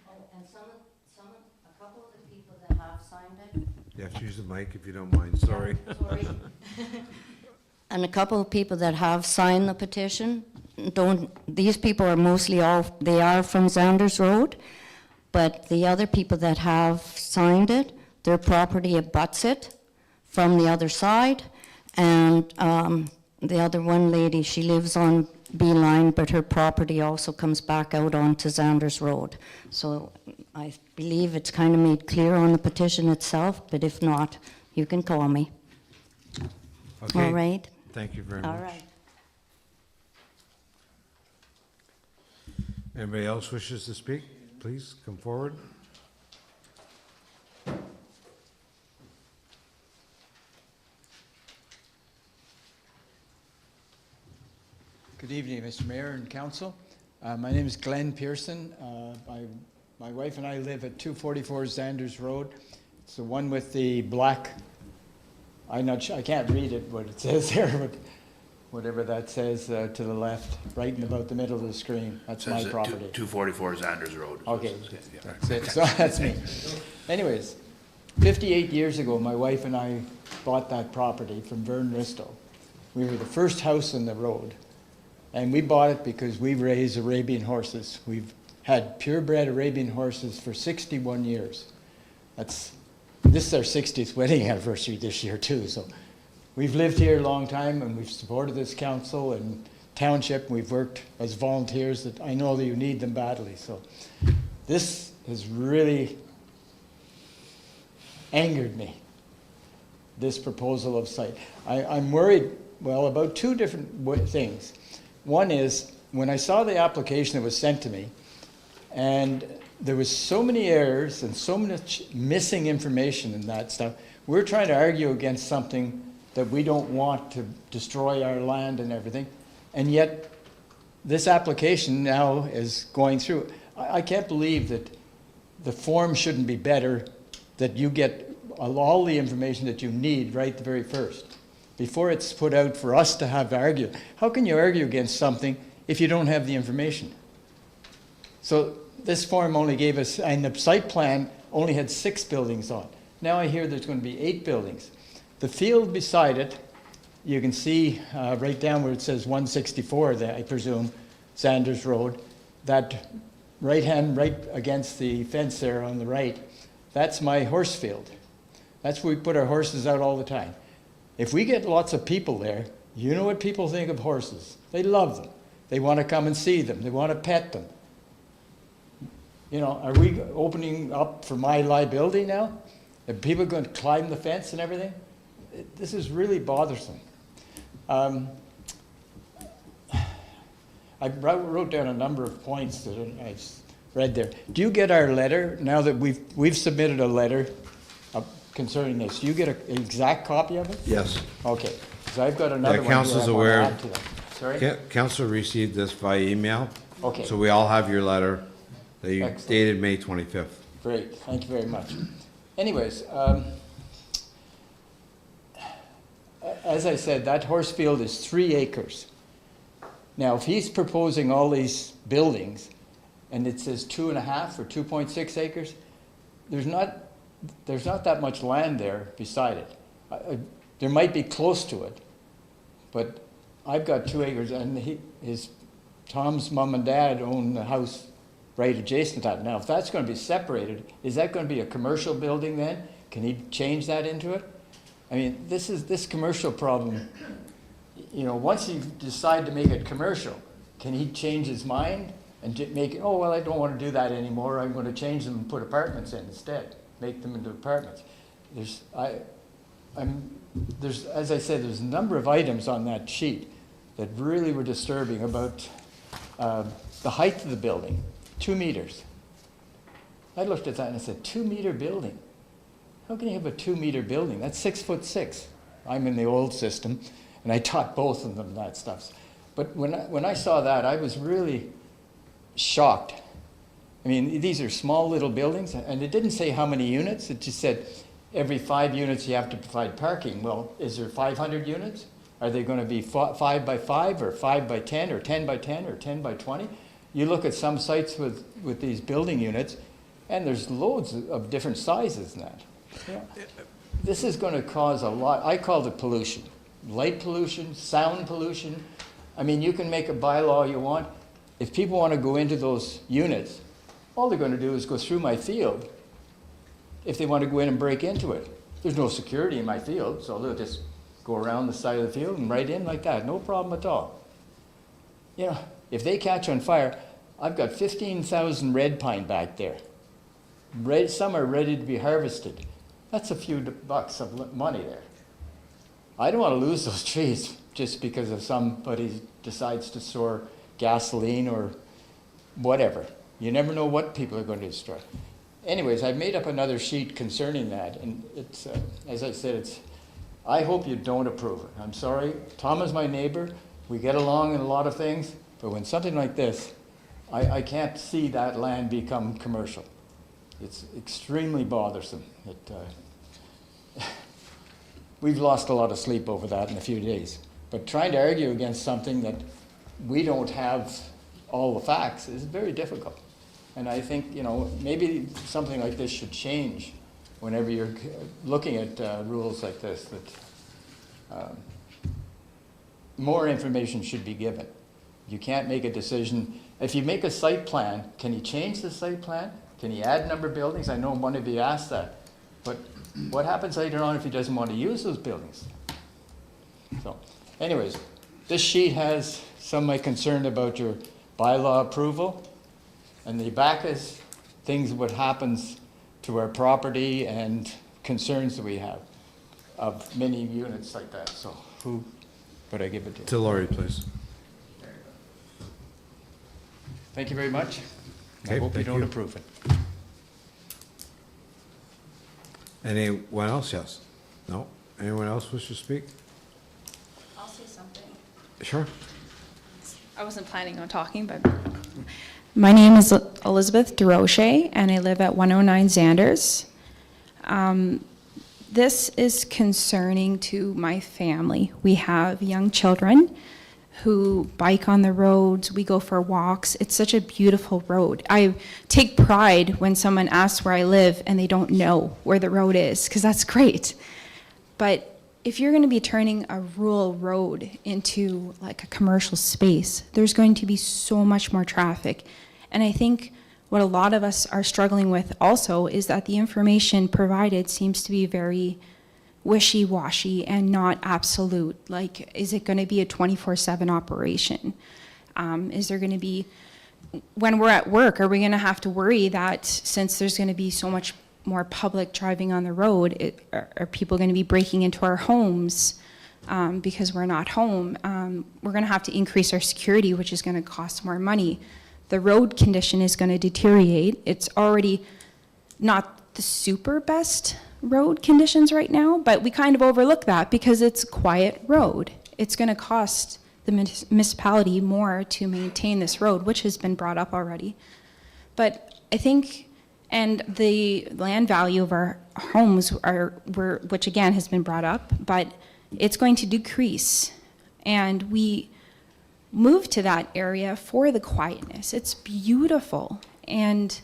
Speaker 11: Oh, and a couple of the people that have signed it.
Speaker 1: You have to use the mic if you don't mind, sorry.
Speaker 11: Sorry. And a couple of people that have signed the petition, these people are mostly they are from Zanders Road, but the other people that have signed it, their property abuts it from the other side, and the other one lady, she lives on Beeline, but her property also comes back out onto Zanders Road. So I believe it's kind of made clear on the petition itself, but if not, you can call me.
Speaker 1: Okay.
Speaker 11: All right?
Speaker 1: Thank you very much.
Speaker 11: All right.
Speaker 1: Anybody else wishes to speak? Please come forward.
Speaker 12: Good evening, Mr. Mayor and Council. My name is Glenn Pearson. My wife and I live at 244 Zanders Road. It's the one with the black, I can't read it, what it says there, but whatever that says to the left, right in about the middle of the screen. That's my property.
Speaker 2: 244 Zanders Road.
Speaker 12: Okay, that's it. So that's me. Anyways, 58 years ago, my wife and I bought that property from Vern Risto. We were the first house on the road. And we bought it because we raise Arabian horses. We've had purebred Arabian horses for 61 years. This is our 60th wedding anniversary this year too. So we've lived here a long time and we've supported this council and township. We've worked as volunteers that I know that you need them badly. So this has really angered me, this proposal of site. I'm worried, well, about two different things. One is, when I saw the application that was sent to me, and there was so many errors and so much missing information in that stuff, we're trying to argue against something that we don't want to destroy our land and everything, and yet this application now is going through. I can't believe that the form shouldn't be better, that you get all the information that you need right the very first, before it's put out for us to have to argue. How can you argue against something if you don't have the information? So this form only gave us, and the site plan only had 6 buildings on. Now I hear there's going to be 8 buildings. The field beside it, you can see right down where it says 164, I presume, Zanders Road, that right against the fence there on the right, that's my horse field. That's where we put our horses out all the time. If we get lots of people there, you know what people think of horses. They love them. They want to come and see them. They want to pet them. You know, are we opening up for my liability now? Are people going to climb the fence and everything? This is really bothersome. I wrote down a number of points that I read there. Do you get our letter, now that we've submitted a letter concerning this? Do you get an exact copy of it?
Speaker 1: Yes.
Speaker 12: Okay, because I've got another one.
Speaker 1: Council's aware.
Speaker 12: Sorry?
Speaker 1: Council received this via email.
Speaker 12: Okay.
Speaker 1: So we all have your letter that you
Speaker 12: Excellent.
Speaker 1: dated May 25th.
Speaker 12: Great, thank you very much. Anyways, as I said, that horse field is 3 acres. Now, if he's proposing all these buildings, and it says 2.5 or 2.6 acres, there's not that much land there beside it. There might be close to it, but I've got 2 acres, and Tom's mom and dad own the house right adjacent to that. Now, if that's going to be separated, is that going to be a commercial building then? Can he change that into it? I mean, this commercial problem, you know, once you decide to make it commercial, can he change his mind and make it, oh, well, I don't want to do that anymore. I'm going to change them and put apartments in instead, make them into apartments. As I said, there's a number of items on that sheet that really were disturbing about the height of the building, 2 meters. I looked at that and I said, 2-meter building? How can you have a 2-meter building? That's 6'6". I'm in the old system, and I taught both of them that stuff. But when I saw that, I was really shocked. I mean, these are small little buildings, and it didn't say how many units. It just said every 5 units you have to provide parking. Well, is there 500 units? Are they going to be 5 by 5 or 5 by 10 or 10 by 10 or 10 by 20? You look at some sites with these building units, and there's loads of different sizes in that. Yeah. This is going to cause a lot. I call it pollution. Light pollution, sound pollution. I mean, you can make a bylaw you want. If people want to go into those units, all they're going to do is go through my field if they want to go in and break into it. There's no security in my field, so they'll just go around the side of the field and right in like that. No problem at all. You know, if they catch on fire, I've got 15,000 red pine back there. Some are ready to be harvested. That's a few bucks of money there. I don't want to lose those trees just because of somebody decides to store gasoline or whatever. You never know what people are going to destroy. Anyways, I've made up another sheet concerning that, and it's, as I said, I hope you don't approve it. I'm sorry. Tom is my neighbor. We get along in a lot of things, but when something like this, I can't see that land become commercial. It's extremely bothersome. We've lost a lot of sleep over that in a few days. But trying to argue against something that we don't have all the facts is very difficult. And I think, you know, maybe something like this should change whenever you're looking at rules like this, that more information should be given. You can't make a decision. If you make a site plan, can you change the site plan? Can you add number of buildings? I know one of you asked that. But what happens later on if he doesn't want to use those buildings? So, anyways, this sheet has some of my concern about your bylaw approval. And the back is things what happens to our property and concerns that we have of many units like that. So who would I give it to?
Speaker 1: To Laurie, please.
Speaker 12: Thank you very much. I
Speaker 1: Okay,
Speaker 12: hope you
Speaker 1: thank
Speaker 12: don't
Speaker 1: you.
Speaker 12: approve it.
Speaker 1: Anyone else? Yes. No? Anyone else wish to speak?
Speaker 13: I'll say something.
Speaker 1: Sure.
Speaker 13: I wasn't planning on talking, but my name is Elizabeth DeRoche, and I live at 109 Zanders. This is concerning to my family. We have young children who bike on the roads. We go for walks. It's such a beautiful road. I take pride when someone asks where I live and they don't know where the road is, because that's great. But if you're going to be turning a rural road into like a commercial space, there's going to be so much more traffic. And I think what a lot of us are struggling with also is that the information provided seems to be very wishy-washy and not absolute. Like, is it going to be a 24/7 operation? Is there going to be, when we're at work, are we going to have to worry that since there's going to be so much more public driving on the road, are people going to be breaking into our homes because we're not home? We're going to have to increase our security, which is going to cost more money. The road condition is going to deteriorate. It's already not the super best road conditions right now, but we kind of overlook that because it's a quiet road. It's going to cost the municipality more to maintain this road, which has been brought up already. But I think, and the land value of our homes which again has been brought up, but it's going to decrease. And we moved to that area for the quietness. It's beautiful. And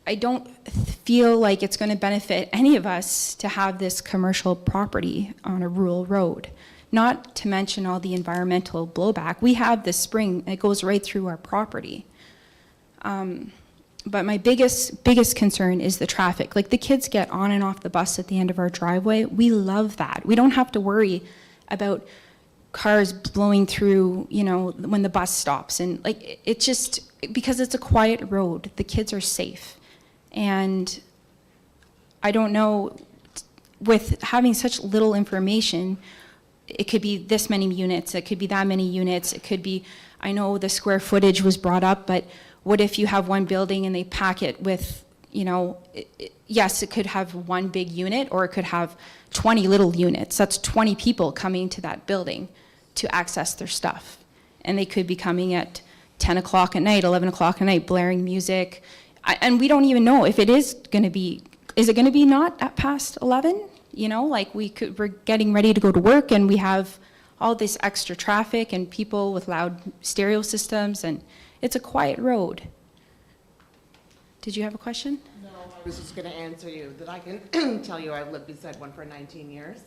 Speaker 13: I don't feel like it's going to benefit any of us to have this commercial property on a rural road, not to mention all the environmental blowback. We have this spring, it goes right through our property. But my biggest concern is the traffic. Like, the kids get on and off the bus at the end of our driveway. We love that. We don't have to worry about cars blowing through, you know, when the bus stops. And like, it just, because it's a quiet road, the kids are safe. And I don't know, with having such little information, it could be this many units, it could be that many units, it could be, I know the square footage was brought up, but what if you have one building and they pack it with, you know, yes, it could have one big unit, or it could have 20 little units. That's 20 people coming to that building to access their stuff. And they could be coming at 10 o'clock at night, 11 o'clock at night, blaring music. And we don't even know if it is going to be, is it going to be not at past 11? You know, like, we're getting ready to go to work and we have all this extra traffic and people with loud stereo systems, and it's a quiet road. Did you have a question?
Speaker 14: No, I was just going to answer you that I can tell you I've lived beside one for 19 years,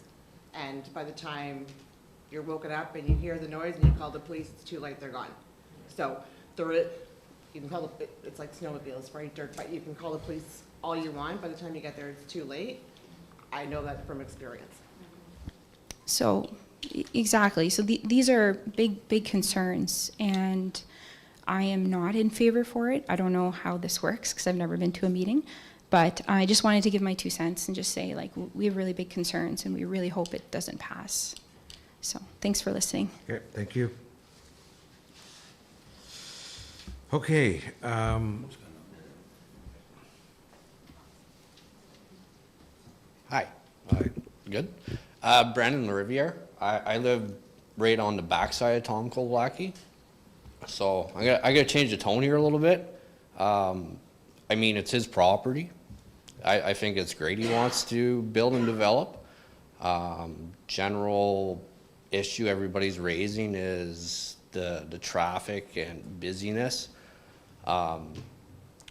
Speaker 14: and by the time you're woken up and you hear the noise and you call the police, it's too late, they're gone. So you can call it's like snowmobiles, right, dirt, but you can call the police all you want. By the time you get there, it's too late. I know that from experience.
Speaker 13: So, exactly. So these are big concerns, and I am not in favor for it. I don't know how this works because I've never been to a meeting, but I just wanted to give my 2 cents and just say, like, we have really big concerns and we really hope it doesn't pass. So, thanks for listening.
Speaker 1: Okay, thank you. Okay.
Speaker 15: Hi. Good. Brandon LaRiviere. I live right on the backside of Tom Kolblacki. So I gotta change the tone here a little bit. I mean, it's his property. I think it's great he wants to build and develop. General issue everybody's raising is the traffic and busyness.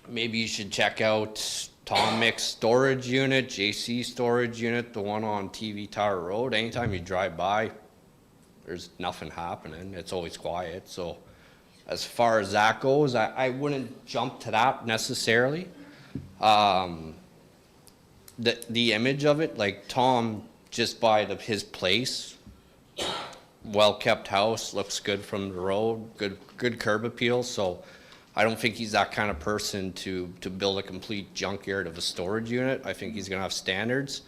Speaker 15: Maybe you should check out Tom Mick's storage unit, JC storage unit, the one on TV Tower Road. Anytime you drive by, there's nothing happening. It's always quiet. So as far as that goes, I wouldn't jump to that necessarily. The image of it, like Tom, just by his place, well-kept house, looks good from the road, good curb appeal. So I don't think he's that kind of person to build a complete junkyard of a storage unit. I think he's gonna have standards.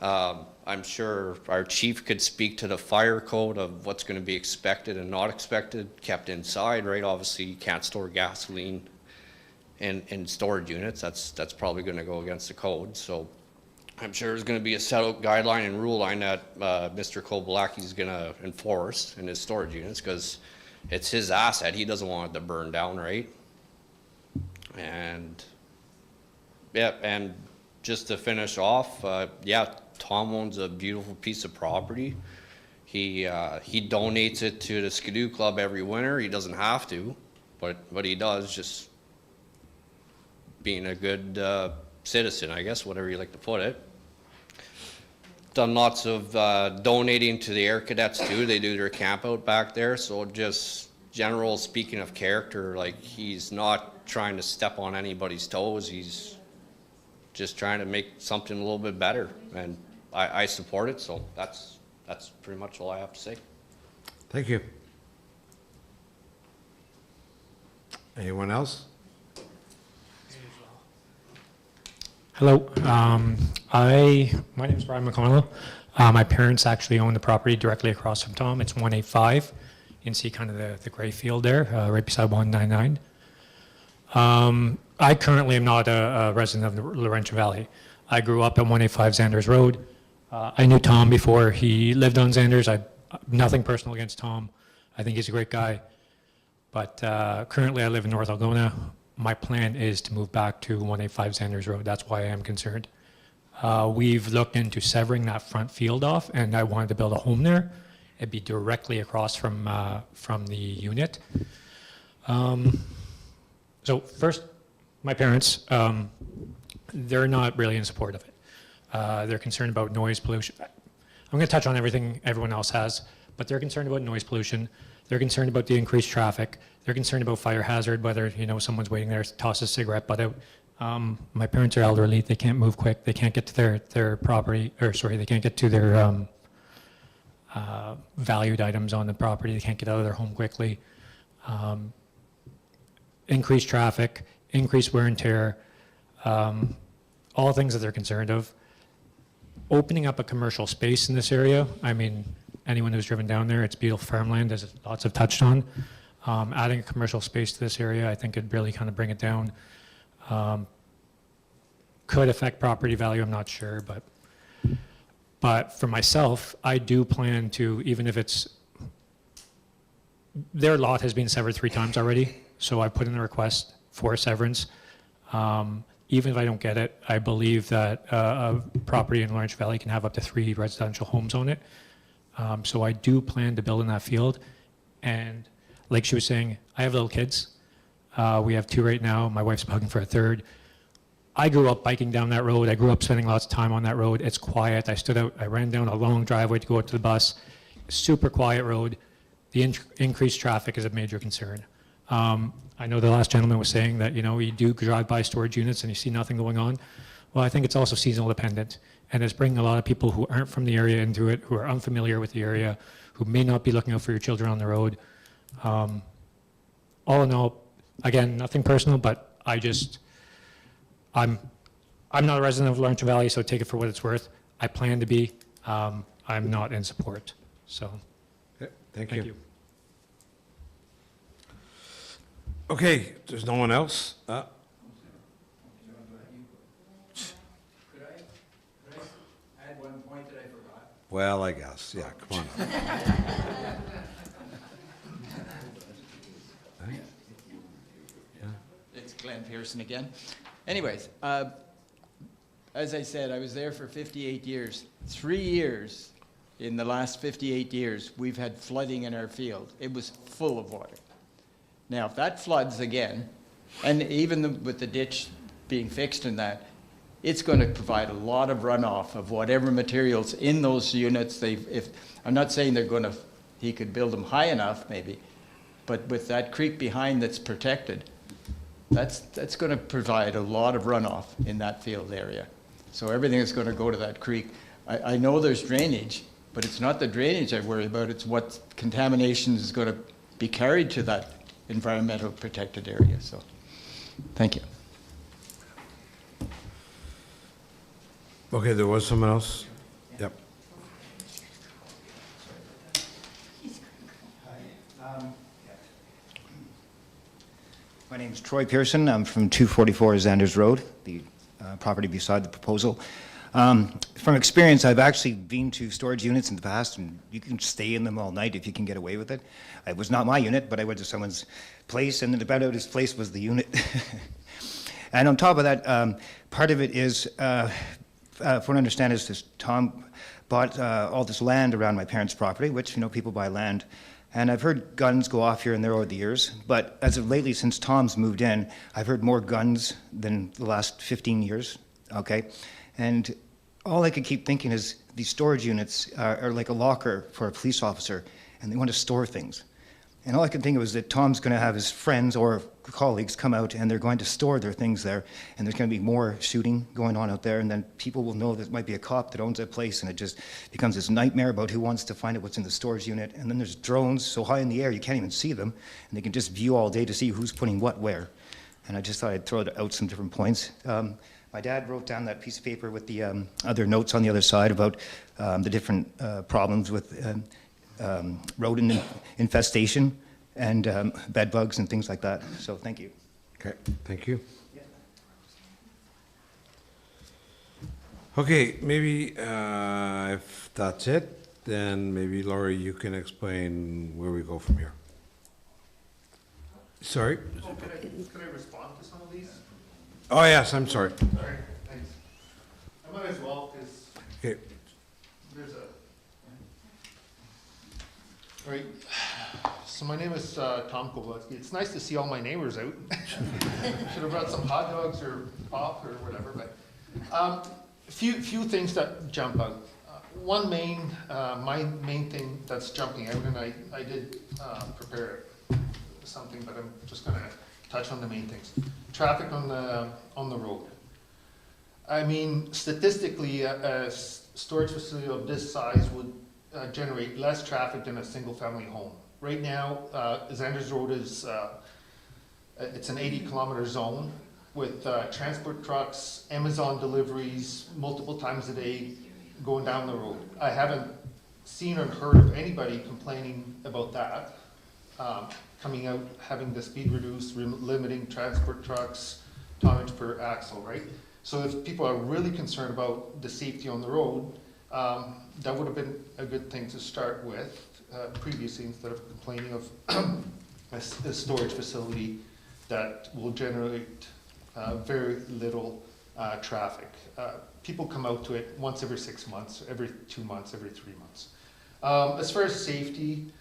Speaker 15: I'm sure our chief could speak to the fire code of what's gonna be expected and not expected, kept inside, right? Obviously, you can't store gasoline in storage units. That's probably gonna go against the code. So I'm sure there's gonna be a set out guideline and rule line that Mr. Kolblacki's gonna enforce in his storage units, because it's his asset. He doesn't want it to burn down, right? And yeah, and just to finish off, yeah, Tom owns a beautiful piece of property. He donates it to the Skidoo Club every winter. He doesn't have to, but he does, just being a good citizen, I guess, whatever you like to put it. Done lots of donating to the Air Cadets too. They do their camp out back there. So just general, speaking of character, like, he's not trying to step on anybody's toes. He's just trying to make something a little bit better, and I support it. So that's pretty much all I have to say.
Speaker 1: Thank you. Anyone else?
Speaker 16: Hello. My name is Brian McConnell. My parents actually own the property directly across from Tom. It's 185. You can see kind of the gray field there, right beside 199. I currently am not a resident of the Laurentian Valley. I grew up at 185 Xanders Road. I knew Tom before he lived on Xanders. Nothing personal against Tom. I think he's a great guy. But currently I live in North Algona. My plan is to move back to 185 Xanders Road. That's why I am concerned. We've looked into severing that front field off, and I wanted to build a home there. It'd be directly across from the unit. So first, my parents, they're not really in support of it. They're concerned about noise pollution. I'm going to touch on everything everyone else has, but they're concerned about noise pollution. They're concerned about the increased traffic. They're concerned about fire hazard, whether, someone's waiting there to toss a cigarette butt out. My parents are elderly. They can't move quick. They can't get to their property, they can't get to their valued items on the property. They can't get out of their home quickly. Increased traffic, increased wear and tear, all things that they're concerned of. Opening up a commercial space in this area, anyone who's driven down there, it's beautiful farmland, as lots have touched on. Adding a commercial space to this area, I think could really kind of bring it down. Could affect property value, I'm not sure, but for myself, I do plan to, even if their lot has been severed 3 times already, so I put in a request for severance. Even if I don't get it, I believe that a property in Laurentian Valley can have up to 3 residential homes on it. So I do plan to build in that field. And like she was saying, I have little kids. We have 2 right now. My wife's bugging for a 3rd. I grew up biking down that road. I grew up spending lots of time on that road. It's quiet. I ran down a long driveway to go out to the bus. Super quiet road. The increased traffic is a major concern. I know the last gentleman was saying that, you do drive by storage units and you see nothing going on. Well, I think it's also seasonal dependent, and it's bringing a lot of people who aren't from the area into it, who are unfamiliar with the area, who may not be looking out for your children on the road. All in all, again, nothing personal, but I'm not a resident of Laurentian Valley, so take it for what it's worth. I plan to be. I'm not in support. So,
Speaker 1: Okay, thank you. Okay, there's no one else.
Speaker 12: Could I add one point that I forgot?
Speaker 1: Well, I guess, yeah, come on.
Speaker 12: It's Glenn Pearson again. Anyways, as I said, I was there for 58 years. 3 years in the last 58 years, we've had flooding in our field. It was full of water. Now, if that floods again, and even with the ditch being fixed and that, it's going to provide a lot of runoff of whatever materials in those units. I'm not saying he could build them high enough, maybe, but with that creek behind that's protected, that's going to provide a lot of runoff in that field area. So everything is going to go to that creek. I know there's drainage, but it's not the drainage I worry about. It's what contamination is going to be carried to that environmental protected area. So, thank you.
Speaker 1: Okay, there was someone else? Yep.
Speaker 17: My name is Troy Pearson. I'm from 244 Zanders Road, the property beside the proposal. From experience, I've actually been to storage units in the past, and you can stay in them all night if you can get away with it. It was not my unit, but I went to someone's place, and about his place was the unit. And on top of that, part of it is, from what I understand, is this Tom bought all this land around my parents' property, which, people buy land. And I've heard guns go off here and there over the years, but as of lately, since Tom's moved in, I've heard more guns than the last 15 years, okay? And all I could keep thinking is these storage units are like a locker for a police officer, and they want to store things. And all I could think of was that Tom's going to have his friends or colleagues come out, and they're going to store their things there, and there's going to be more shooting going on out there, and then people will know that it might be a cop that owns that place, and it just becomes this nightmare about who wants to find out what's in the storage unit. And then there's drones so high in the air you can't even see them, and they can just view all day to see who's putting what where. And I just thought I'd throw out some different points. My dad wrote down that piece of paper with the other notes on the other side about the different problems with rodent infestation and bed bugs and things like that. So thank you.
Speaker 1: Okay, thank you. Okay, maybe if that's it, then maybe Laurie, you can explain where we go from here. Sorry?
Speaker 18: Oh, can I respond to some of these?
Speaker 1: Oh, yes, I'm sorry.
Speaker 18: Sorry, thanks. I might as well, because
Speaker 1: Okay.
Speaker 18: there's right. So my name is Tom Kowalski. It's nice to see all my neighbors out. Should have brought some hot dogs or pop or whatever, but few things that jump out. one main, my main thing that's jumping out, and I did prepare something, but I'm just gonna touch on the main things. Traffic on the road. I mean, statistically, a storage facility of this size would generate less traffic than a single-family home. Right now, Xanders Road is, it's an 80-kilometer zone with transport trucks, Amazon deliveries, multiple times a day going down the road. I haven't seen or heard of anybody complaining about that. Coming out, having the speed reduced, limiting transport trucks, tonnage per axle, right? So if people are really concerned about the safety on the road, that would have been a good thing to start with previously, instead of complaining of a storage facility that will generate very little traffic. People come out to it once every 6 months, every 2 months, every 3 months. As far as safety,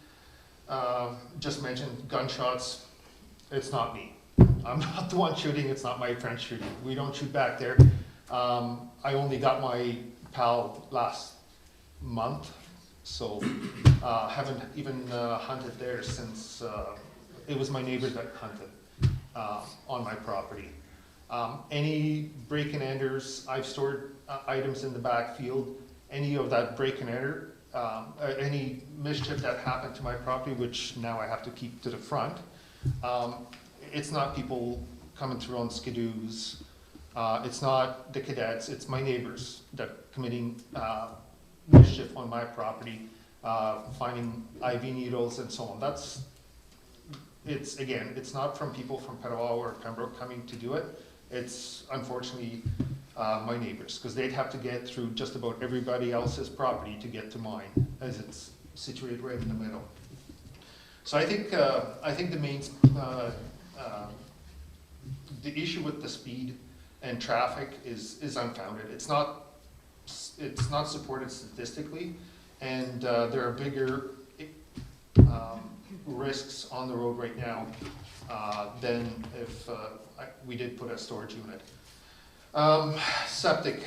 Speaker 18: just mentioned gunshots, it's not me. I'm not the one shooting, it's not my friend shooting. We don't shoot back there. I only got my PAL last month, so haven't even hunted there since it was my neighbor that hunted on my property. Any break and enters, I've stored items in the backfield. Any of that break and enter, any mischief that happened to my property, which now I have to keep to the front, it's not people coming through on skidoos. It's not the cadets, it's my neighbors that committing mischief on my property, finding IV needles and so on. It's not from people from Petawawa or Pembroke coming to do it. It's unfortunately my neighbors, because they'd have to get through just about everybody else's property to get to mine, as it's situated right in the middle. So I think the main the issue with the speed and traffic is unfounded. It's not supported statistically, and there are bigger risks on the road right now than if we did put a storage unit. Septic,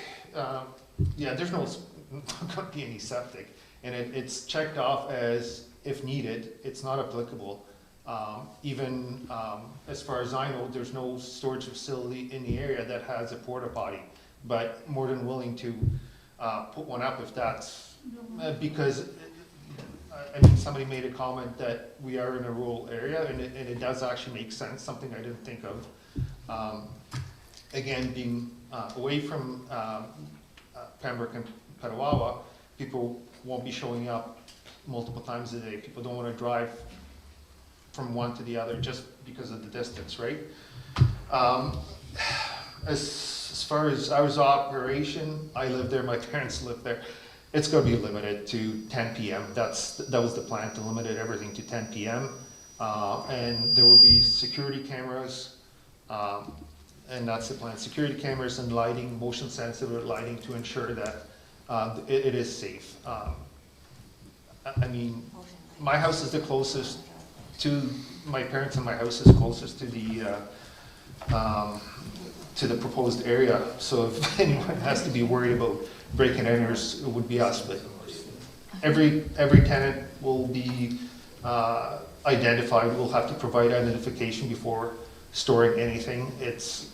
Speaker 18: yeah, there's not going to be any septic, and it's checked off as if needed. It's not applicable. Even as far as I know, there's no storage facility in the area that has a porta potty, but more than willing to put one up if that's, because I mean, somebody made a comment that we are in a rural area, and it does actually make sense, something I didn't think of. Again, being away from Pembroke and Petawawa, people won't be showing up multiple times a day. People don't want to drive from one to the other just because of the distance, right? As far as hours of operation, I live there, my parents live there. It's going to be limited to 10 p.m. That was the plan, to limit everything to 10 p.m. And there will be security cameras, and that's the plan. Security cameras and lighting, motion sensitive lighting, to ensure that it is safe. I mean, my house is the closest to my parents, and my house is closest to the proposed area. So if anyone has to be worried about break and enters, it would be us. But every tenant will be identified. We'll have to provide identification before storing anything. It's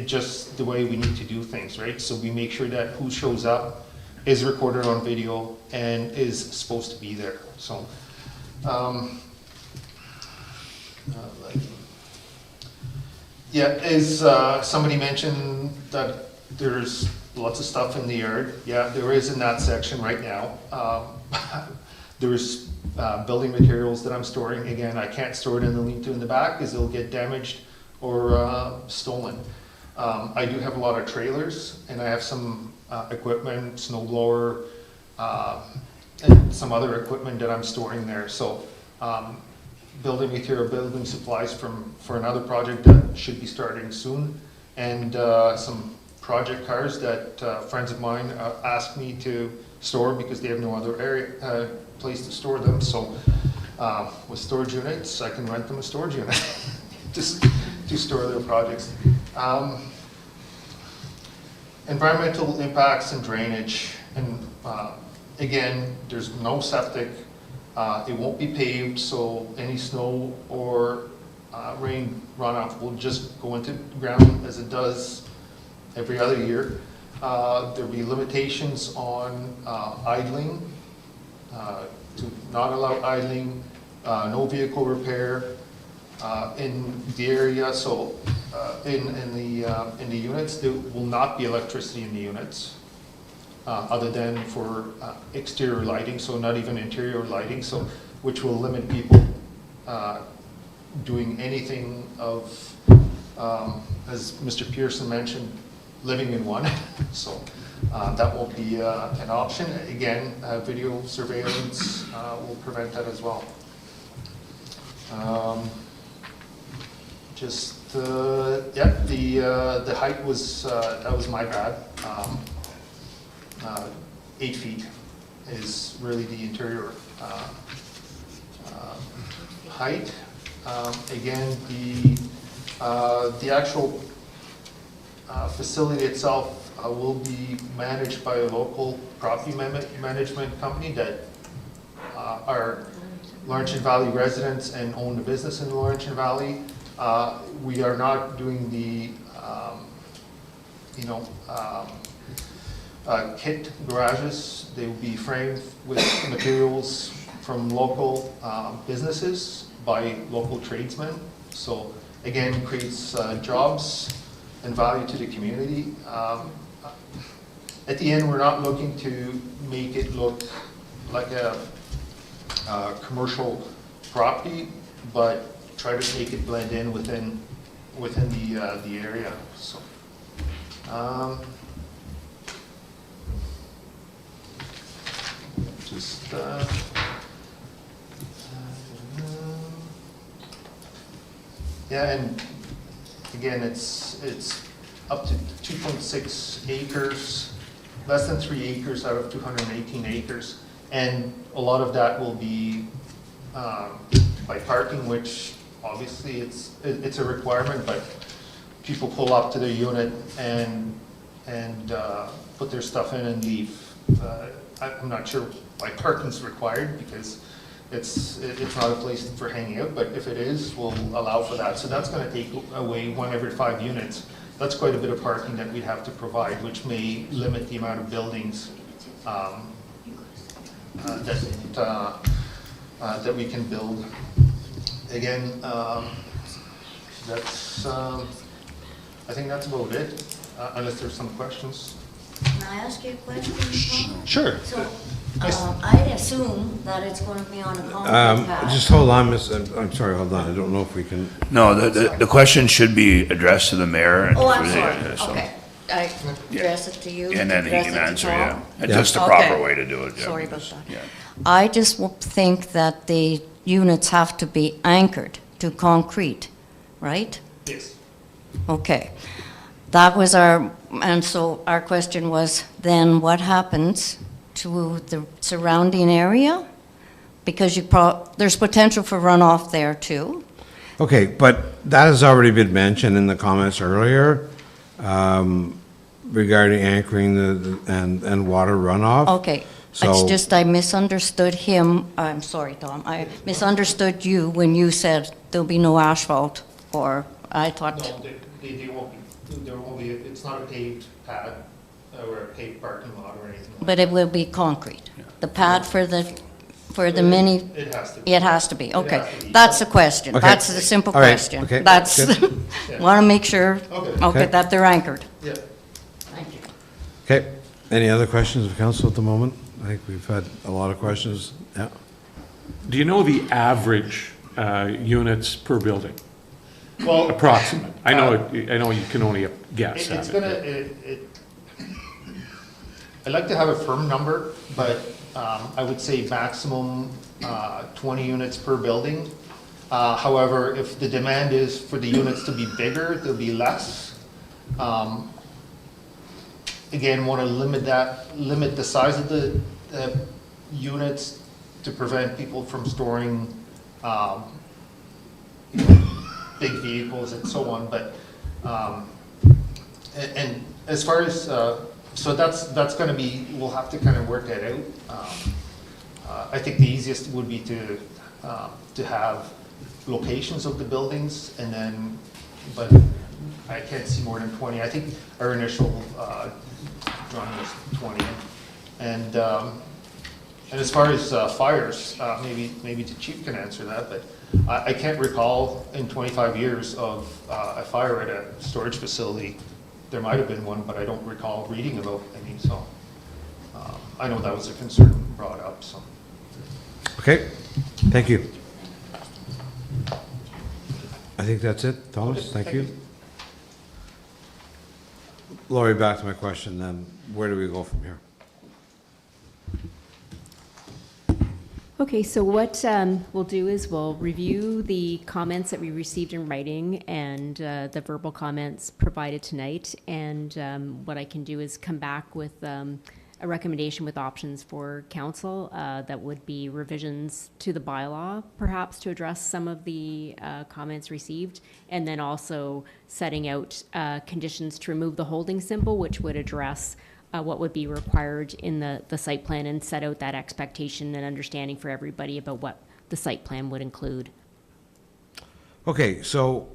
Speaker 18: just the way we need to do things, right? So we make sure that who shows up is recorded on video and is supposed to be there. So, yeah, as somebody mentioned that there's lots of stuff in the yard. Yeah, there is in that section right now. There's building materials that I'm storing. Again, I can't store it in the lean-to in the back because it'll get damaged or stolen. I do have a lot of trailers, and I have some equipment, snow blower, and some other equipment that I'm storing there. So building material, building supplies for another project that should be starting soon, and some project cars that friends of mine asked me to store because they have no other area place to store them. So with storage units, I can rent them a storage unit just to store their projects. Environmental impacts and drainage, and Again, there's no septic, it won't be paved, so any snow or rain runoff will just go into the ground as it does every other year. There'll be limitations on idling, to not allow idling, no vehicle repair in the area. So in the units, there will not be electricity in the units, other than for exterior lighting, so not even interior lighting, so which will limit people doing anything of, as Mr. Pearson mentioned, living in one. So that won't be an option. Again, video surveillance will prevent that as well. The height was, that was my bad. 8 feet is really the interior height. Again, the actual facility itself will be managed by a local property management company that are Laurentian Valley residents and own the business in Laurentian Valley. We are not doing the, kit garages. They will be framed with materials from local businesses by local tradesmen. So again, creates jobs and value to the community. At the end, we're not looking to make it look like a commercial property, but try to make it blend in within the area. So. Yeah, and again, it's up to 2.6 acres, less than 3 acres out of 218 acres. And a lot of that will be by parking, which obviously it's a requirement, but people pull up to their unit and put their stuff in and leave. I'm not sure why parking's required, because it's not a place for hanging out, but if it is, we'll allow for that. So that's going to take away 1 every 5 units. That's quite a bit of parking that we'd have to provide, which may limit the amount of buildings that we can build. Again, that's I think that's about it, unless there's some questions.
Speaker 11: Can I ask you a question, Tom?
Speaker 18: Sure.
Speaker 11: So, I assume that it's going to be on a concrete pad.
Speaker 1: Just hold on, I'm sorry, hold on. I don't know if we can.
Speaker 2: No, the question should be addressed to the mayor.
Speaker 11: Oh, I'm sorry,
Speaker 2: so-
Speaker 11: okay. I address it to you.
Speaker 2: And then he
Speaker 11: address
Speaker 2: can
Speaker 11: it to
Speaker 2: answer,
Speaker 11: Tom?
Speaker 2: yeah. And just the proper way to do it. yeah,
Speaker 11: Sorry about
Speaker 2: because-
Speaker 11: that.
Speaker 2: yeah.
Speaker 11: I just think that the units have to be anchored to concrete, right?
Speaker 18: Yes.
Speaker 11: Okay. That was and so our question was, then what happens to the surrounding area? Because there's potential for runoff there too.
Speaker 1: Okay, but that has already been mentioned in the comments earlier regarding anchoring and water runoff.
Speaker 11: Okay. It's just I misunderstood him. I'm sorry, Tom. I misunderstood you when you said there'll be no asphalt, or I thought.
Speaker 18: No, they won't be. There won't be. It's not a paved pad or a paved parking lot or anything.
Speaker 11: But it will be concrete. The pad for the mini.
Speaker 18: It has to be.
Speaker 11: It has to be. Okay,
Speaker 18: has to be.
Speaker 11: that's the question.
Speaker 1: Okay.
Speaker 11: That's the simple
Speaker 1: All right.
Speaker 11: question.
Speaker 1: Okay.
Speaker 11: That's
Speaker 1: Good.
Speaker 11: want to make sure.
Speaker 18: Okay.
Speaker 11: Okay, that they're anchored.
Speaker 18: Yeah.
Speaker 11: Thank you.
Speaker 1: Okay, any other questions of council at the moment? I think we've had a lot of questions. Yeah.
Speaker 7: Do you know the average units per building?
Speaker 18: Well,
Speaker 7: Approximate. I know you can only guess
Speaker 18: it's
Speaker 7: at
Speaker 18: gonna.
Speaker 7: it.
Speaker 18: I'd like to have a firm number, but I would say maximum 20 units per building. However, if the demand is for the units to be bigger, there'll be less. Again, want to limit the size of the units to prevent people from storing big vehicles and so on. But and as far as So that's gonna be, we'll have to kind of work that out. I think the easiest would be to have locations of the buildings and then, but I can't see more than 20. I think our initial drawing was 20. And as far as fires, maybe the chief can answer that, but I can't recall in 25 years of a fire at a storage facility. There might have been one, but I don't recall reading about any, so I know that was a concern brought up, so.
Speaker 1: Okay, thank you. I think that's it, Thomas, thank you. Laurie, back to my question then, where do we go from here?
Speaker 6: Okay, so what we'll do is we'll review the comments that we received in writing and the verbal comments provided tonight. And what I can do is come back with a recommendation with options for council that would be revisions to the bylaw, perhaps to address some of the comments received, and then also setting out conditions to remove the holding symbol, which would address what would be required in the site plan and set out that expectation and understanding for everybody about what the site plan would include.
Speaker 1: Okay, so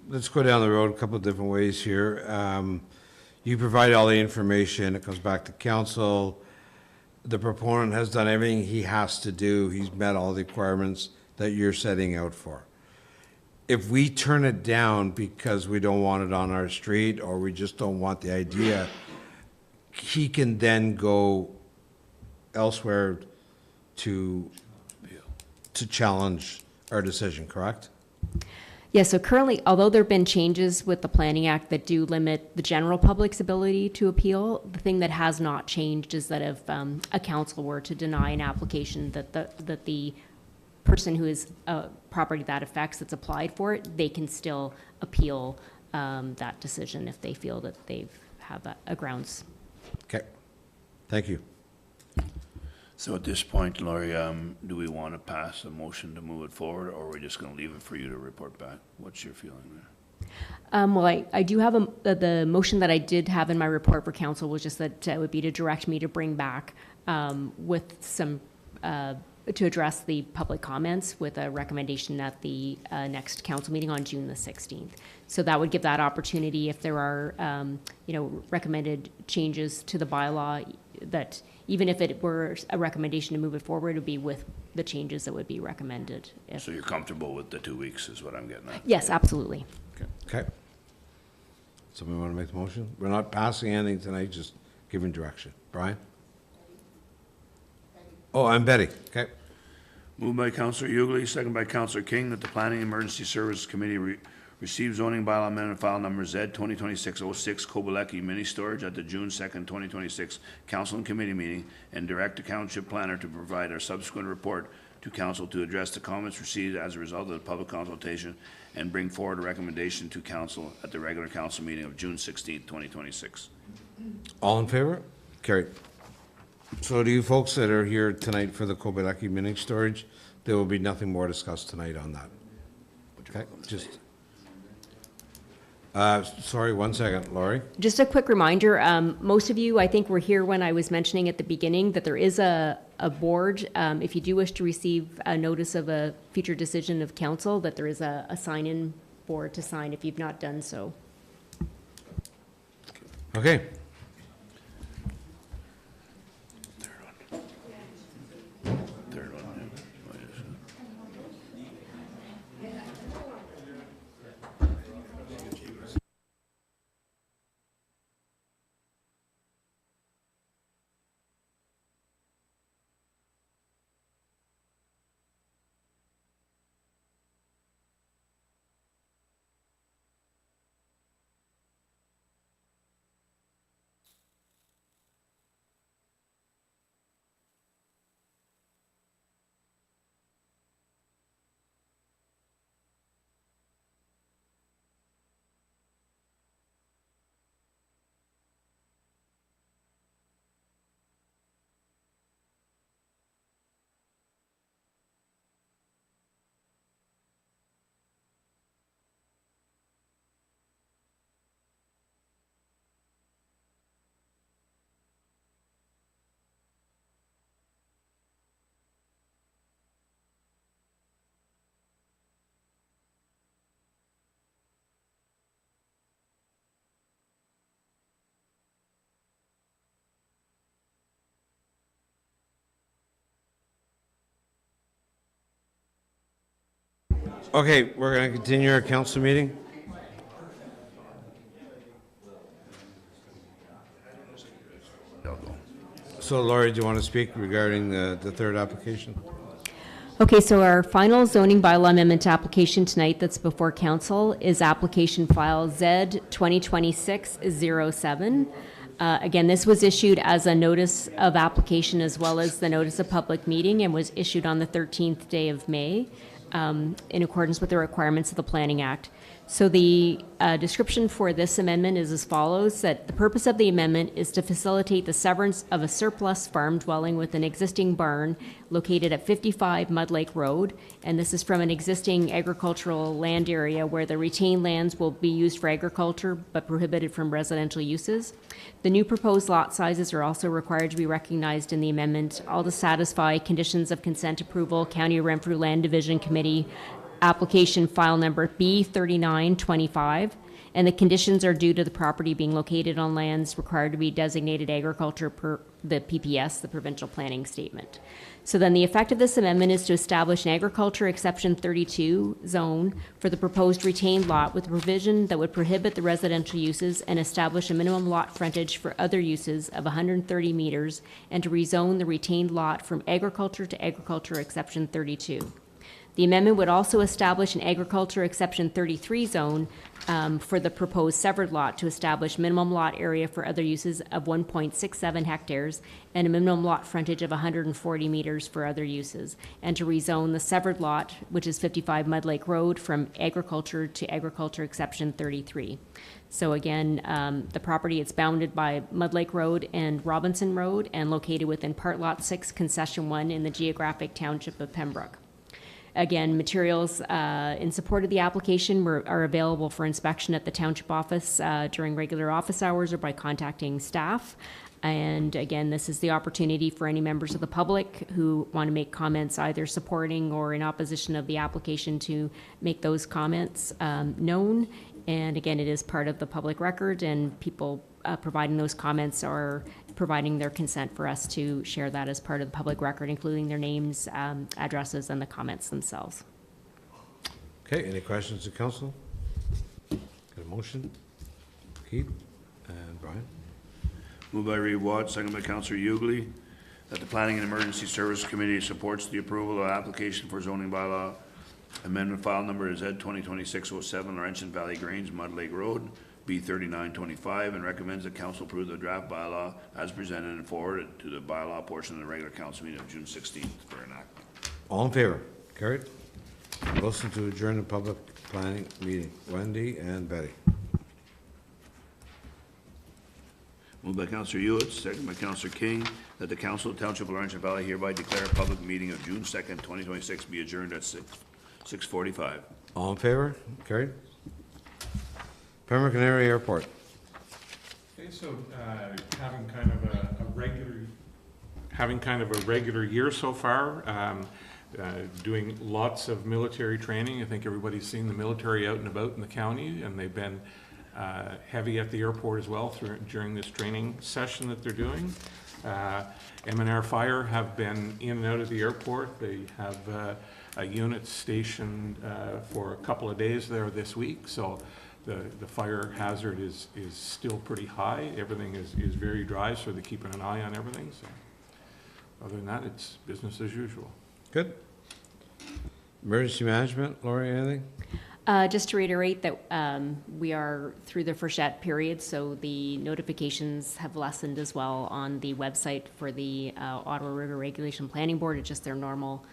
Speaker 1: let's go down the road a couple of different ways here. You provide all the information, it comes back to council. The proponent has done everything he has to do. He's met all the requirements that you're setting out for. If we turn it down because we don't want it on our street or we just don't want the idea, he can then go elsewhere to challenge our decision, correct?
Speaker 6: Yeah, so currently, although there have been changes with the Planning Act that do limit the general public's ability to appeal, the thing that has not changed is that if a council were to deny an application that the person who is a property that affects that's applied for it, they can still appeal that decision if they feel that they have a grounds.
Speaker 1: Okay, thank you.
Speaker 2: So at this point, Laurie, do we want to pass a motion to move it forward, or are we just going to leave it for you to report back? What's your feeling there?
Speaker 6: Well, I do have the motion that I did have in my report for council was just that it would be to direct me to bring back with some, to address the public comments with a recommendation at the next council meeting on June the 16th. So that would give that opportunity if there are, recommended changes to the bylaw that even if it were a recommendation to move it forward, it would be with the changes that would be recommended.
Speaker 2: So you're comfortable with the 2 weeks is what I'm getting at?
Speaker 6: Yes, absolutely.
Speaker 1: Okay. Somebody want to make the motion? We're not passing anything tonight, just giving direction. Brian? Oh, I'm Betty. Okay.
Speaker 2: Moved by Councillor Ugly, second by Councillor King, that the Planning Emergency Services Committee receive zoning bylaw amendment file number Z 2026-06 Kobelecki mini storage at the June 2nd, 2026 Council and Committee meeting, and direct the Township Planner to provide a subsequent report to Council to address the comments received as a result of the public consultation and bring forward a recommendation to Council at the regular Council meeting of June 16th, 2026.
Speaker 1: All in favor? Carried. So to you folks that are here tonight for the Kobelecki mini storage, there will be nothing more discussed tonight on that. Okay, just... sorry, 1 second, Laurie.
Speaker 6: Just a quick reminder, most of you, I think, were here when I was mentioning at the beginning that there is a board, if you do wish to receive a notice of a future decision of council, that there is a sign-in board to sign if you've not done so.
Speaker 1: Okay. Okay, we're going to continue our council meeting. So Laurie, do you want to speak regarding the third application?
Speaker 6: Okay, so our final zoning bylaw amendment application tonight that's before council is application file Z 2026-07. Again, this was issued as a notice of application as well as the notice of public meeting and was issued on the 13th day of May in accordance with the requirements of the Planning Act. So the description for this amendment is as follows, that the purpose of the amendment is to facilitate the severance of a surplus farm dwelling with an existing barn located at 55 Mud Lake Road, and this is from an existing agricultural land area where the retained lands will be used for agriculture but prohibited from residential uses. The new proposed lot sizes are also required to be recognized in the amendment, all to satisfy conditions of consent approval, County of Renfrew Land Division Committee application file number B3925, and the conditions are due to the property being located on lands required to be designated agriculture per the PPS, the Provincial Planning Statement. So then the effect of this amendment is to establish an agriculture exception 32 zone for the proposed retained lot with a provision that would prohibit the residential uses and establish a minimum lot frontage for other uses of 130 meters and to rezone the retained lot from agriculture to agriculture exception 32. The amendment would also establish an agriculture exception 33 zone for the proposed severed lot to establish minimum lot area for other uses of 1.67 hectares and a minimum lot frontage of 140 meters for other uses, and to rezone the severed lot, which is 55 Mud Lake Road, from agriculture to agriculture exception 33. So again, the property, it's bounded by Mud Lake Road and Robinson Road and located within Part Lot 6, Concession 1 in the geographic township of Pembroke. Again, materials in support of the application are available for inspection at the township office during regular office hours or by contacting staff. And again, this is the opportunity for any members of the public who want to make comments either supporting or in opposition of the application to make those comments known. And again, it is part of the public record, and people providing those comments are providing their consent for us to share that as part of the public record, including their names, addresses, and the comments themselves.
Speaker 1: Okay, any questions to council? Got a motion? Keith and Brian?
Speaker 2: Moved by Reeve Watt, second by Councillor Ugly, that the Planning and Emergency Service Committee supports the approval of application for zoning bylaw amendment file number is Z 2026-07, Laurentian Valley Grange, Mud Lake Road, B3925, and recommends that council approve the draft bylaw as presented and forward it to the bylaw portion of the regular council meeting of June 16th for enactment.
Speaker 1: All in favor? Carried. Motion to adjourn the public planning meeting. Wendy and Betty.
Speaker 2: Moved by Councillor Hewitt, second by Councillor King, that the Council of Township of Laurentian Valley hereby declare a public meeting of June 2nd, 2026 be adjourned at 6:45.
Speaker 1: All in favor? Carried. Pembroke and Area Airport.
Speaker 7: Okay, so having kind of a regular year so far, doing lots of military training. I think everybody's seen the military out and about in the county, and they've been heavy at the airport as well during this training session that they're doing. M&R Fire have been in and out of the airport. They have a unit stationed for a couple of days there this week, so the fire hazard is still pretty high. Everything is very dry, so they're keeping an eye on everything. So other than that, it's business as usual.
Speaker 1: Good. Emergency management, Lori, anything?
Speaker 6: Just to reiterate that we are through the freshet period, so the notifications have lessened as well on the website for the Ottawa River Regulation Planning Board. It's just their normal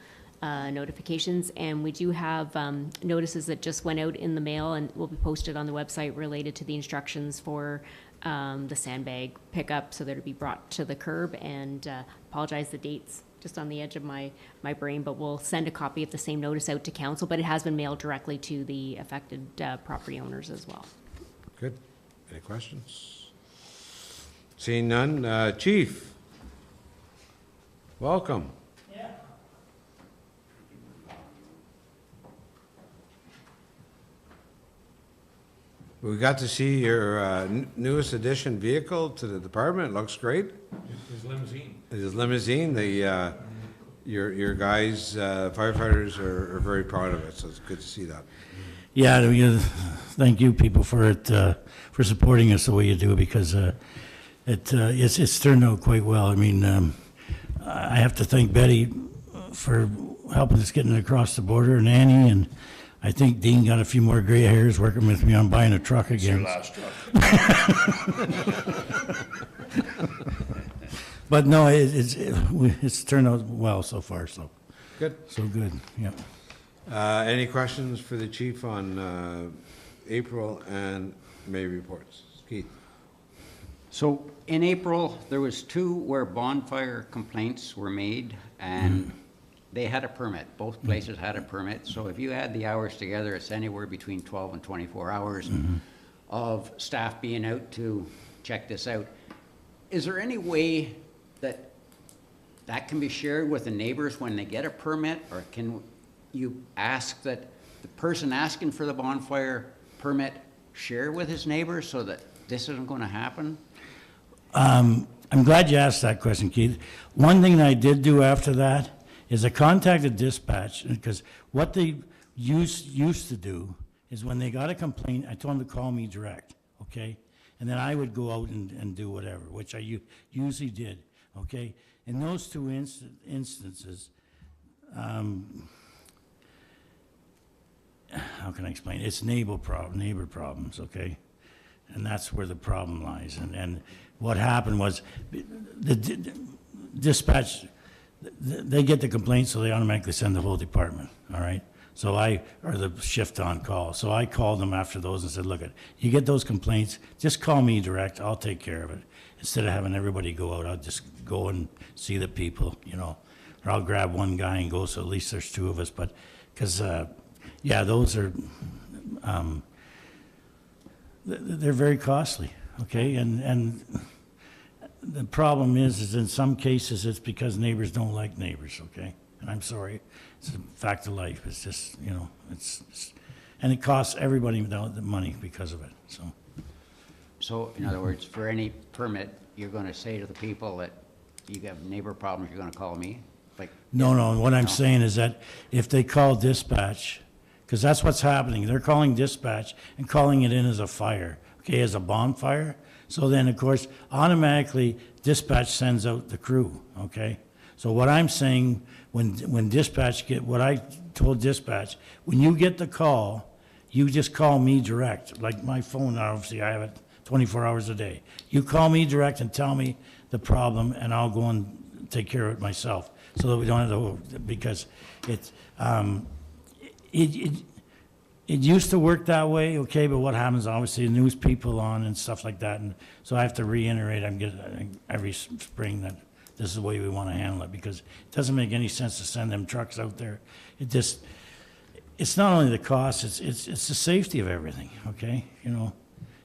Speaker 6: notifications, and we do have notices that just went out in the mail and will be posted on the website related to the instructions for the sandbag pickup, so that it'll be brought to the curb. And apologize, the dates just on the edge of my brain, but we'll send a copy of the same notice out to council, but it has been mailed directly to the affected property owners as well.
Speaker 1: Good. Any questions? Seeing none, Chief, welcome. We got to see your newest addition vehicle to the department. It looks great.
Speaker 7: His limousine.
Speaker 1: His limousine. your guys, firefighters are very proud of it, so it's good to see that.
Speaker 19: Yeah, thank you people for it, for supporting us the way you do, because it's turned out quite well. I mean, I have to thank Betty for helping us getting across the border, and Annie, and I think Dean got a few more gray hairs working with me on buying a truck again.
Speaker 2: It's your last truck.
Speaker 19: But no, it's turned out well so far, so.
Speaker 1: Good.
Speaker 19: So good, yeah.
Speaker 1: Any questions for the chief on April and May reports? Keith?
Speaker 9: So in April, there was 2 where bonfire complaints were made, and they had a permit. Both places had a permit. So if you add the hours together, it's anywhere between 12 and 24 hours of staff being out to check this out. Is there any way that that can be shared with the neighbors when they get a permit, or can you ask that the person asking for the bonfire permit share with his neighbors so that this isn't going to happen?
Speaker 19: I'm glad you asked that question, Keith. One thing that I did do after that is I contacted dispatch, because what they used to do is when they got a complaint, I told them to call me direct, okay? And then I would go out and do whatever, which I usually did, okay? In those 2 instances, how can I explain? It's neighbor problems, okay? And that's where the problem lies. And what happened was the dispatch, they get the complaint, so they automatically send the whole department, all right? So or the shift on call. So I called them after those and said, look, you get those complaints, just call me direct, I'll take care of it. Instead of having everybody go out, I'll just go and see the people, or I'll grab one guy and go, so at least there's 2 of us. But, because, yeah, those are, they're very costly, okay? And the problem is in some cases, it's because neighbors don't like neighbors, okay? And I'm sorry, it's a fact of life. It's just, and it costs everybody the money because of it, so.
Speaker 9: So, in other words, for any permit, you're going to say to the people that you have neighbor problems, you're going to call me?
Speaker 19: No, what I'm saying is that if they call dispatch, because that's what's happening, they're calling dispatch and calling it in as a fire, okay, as a bonfire. So then, of course, automatically dispatch sends out the crew, okay? So what I'm saying, when dispatch what I told dispatch, when you get the call, you just call me direct. Like my phone, obviously, I have it 24 hours a day. You call me direct and tell me the problem, and I'll go and take care of it myself, so that we don't have to, because it used to work that way, okay, but what happens, obviously, news people on and stuff like that, and so I have to reiterate, I'm getting every spring that this is the way we want to handle it, because it doesn't make any sense to send them trucks out there. It's not only the cost, it's the safety of everything, okay?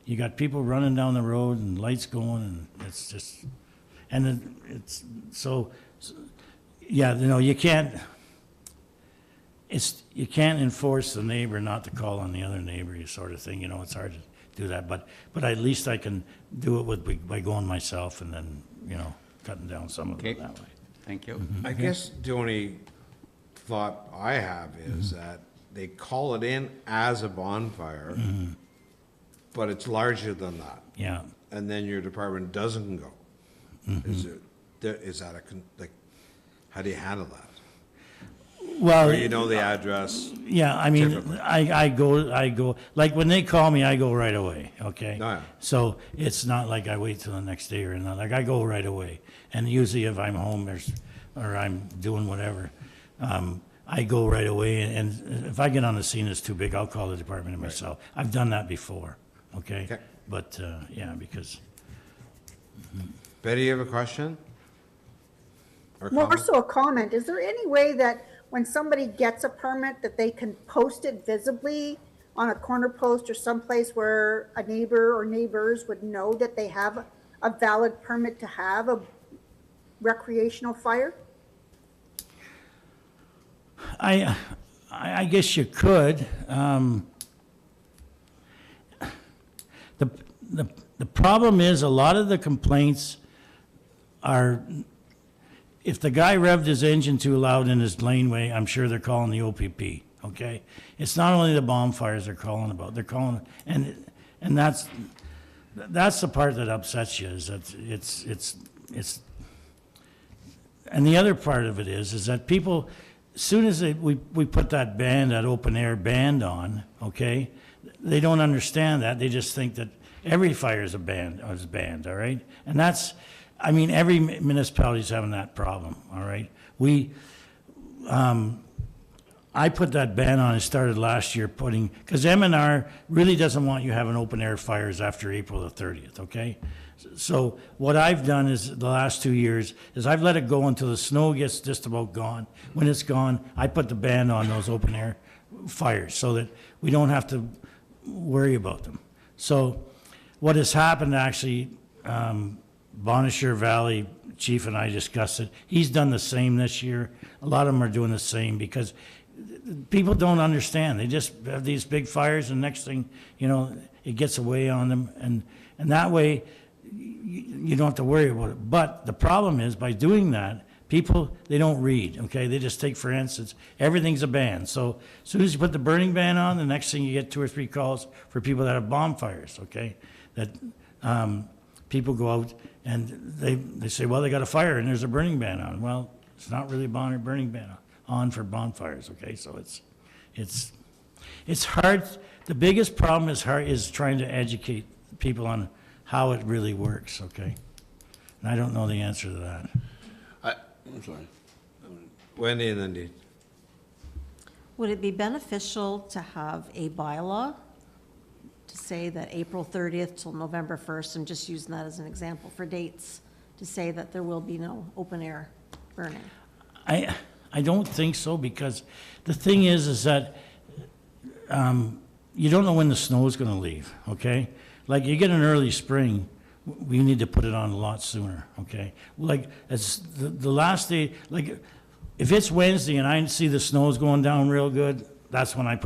Speaker 19: You got people running down the road and lights going, and it's just, and it's, so yeah, you can't enforce the neighbor not to call on the other neighbor, sort of thing, it's hard to do that, but at least I can do it by going myself and then, cutting down some of it that way.
Speaker 9: Thank you.
Speaker 1: I guess the only thought I have is that they call it in as a bonfire, but it's larger than that.
Speaker 19: Yeah.
Speaker 1: And then your department doesn't go. Is that how do you handle that?
Speaker 19: Well,
Speaker 1: or the address.
Speaker 19: Yeah, I mean,
Speaker 1: typically.
Speaker 19: I go, like when they call me, I go right away, okay?
Speaker 1: Oh, yeah.
Speaker 19: So it's not like I wait till the next day or not, like I go right away. And usually if I'm home or I'm doing whatever, I go right away. And if I get on the scene that's too big, I'll call the department myself. I've done that before, okay? But, yeah, because.
Speaker 1: Betty, you have a question? Or
Speaker 20: More
Speaker 1: comment?
Speaker 20: so a comment. Is there any way that when somebody gets a permit that they can post it visibly on a corner post or someplace where a neighbor or neighbors would know that they have a valid permit to have a recreational fire?
Speaker 19: I guess you could. The problem is a lot of the complaints are, if the guy revved his engine too loud in his laneway, I'm sure they're calling the OPP, okay? It's not only the bonfires they're calling about, they're calling, and that's the part that upsets you, is that it's, and the other part of it is that people, as soon as we put that band, that open air band on, okay, they don't understand that. They just think that every fire is banned, all right? And that's, I mean, every municipality is having that problem, all right? I put that ban on, it started last year because M&R really doesn't want you having open air fires after April the 30th, okay? So what I've done is, the last 2 years, is I've let it go until the snow gets just about gone. When it's gone, I put the ban on those open air fires so that we don't have to worry about them. So what has happened, actually, Bonnechere Valley Chief and I discussed it. He's done the same this year. A lot of them are doing the same because people don't understand. They just have these big fires, and next thing, you know, it gets away on them. And that way, you don't have to worry about it. But the problem is, by doing that, people, they don't read, okay? They just take, for instance, everything's a ban. So as soon as you put the burning ban on, the next thing you get 2 or 3 calls for people that have bonfires, okay? That people go out and they say, well, they got a fire and there's a burning ban on. Well, it's not really a burning ban on for bonfires, okay? So it's hard. The biggest problem is trying to educate people on how it really works, okay? And I don't know the answer to that.
Speaker 2: I'm sorry.
Speaker 1: Wendy and then Dean.
Speaker 10: Would it be beneficial to have a bylaw to say that April 30th till November 1st, I'm just using that as an example for dates, to say that there will be no open air burning?
Speaker 19: I don't think so, because the thing is that you don't know when the snow is going to leave, okay? Like, you get an early spring, we need to put it on a lot sooner, okay? Like, it's the last day, like, if it's Wednesday and I see the snow's going down real good, that's when I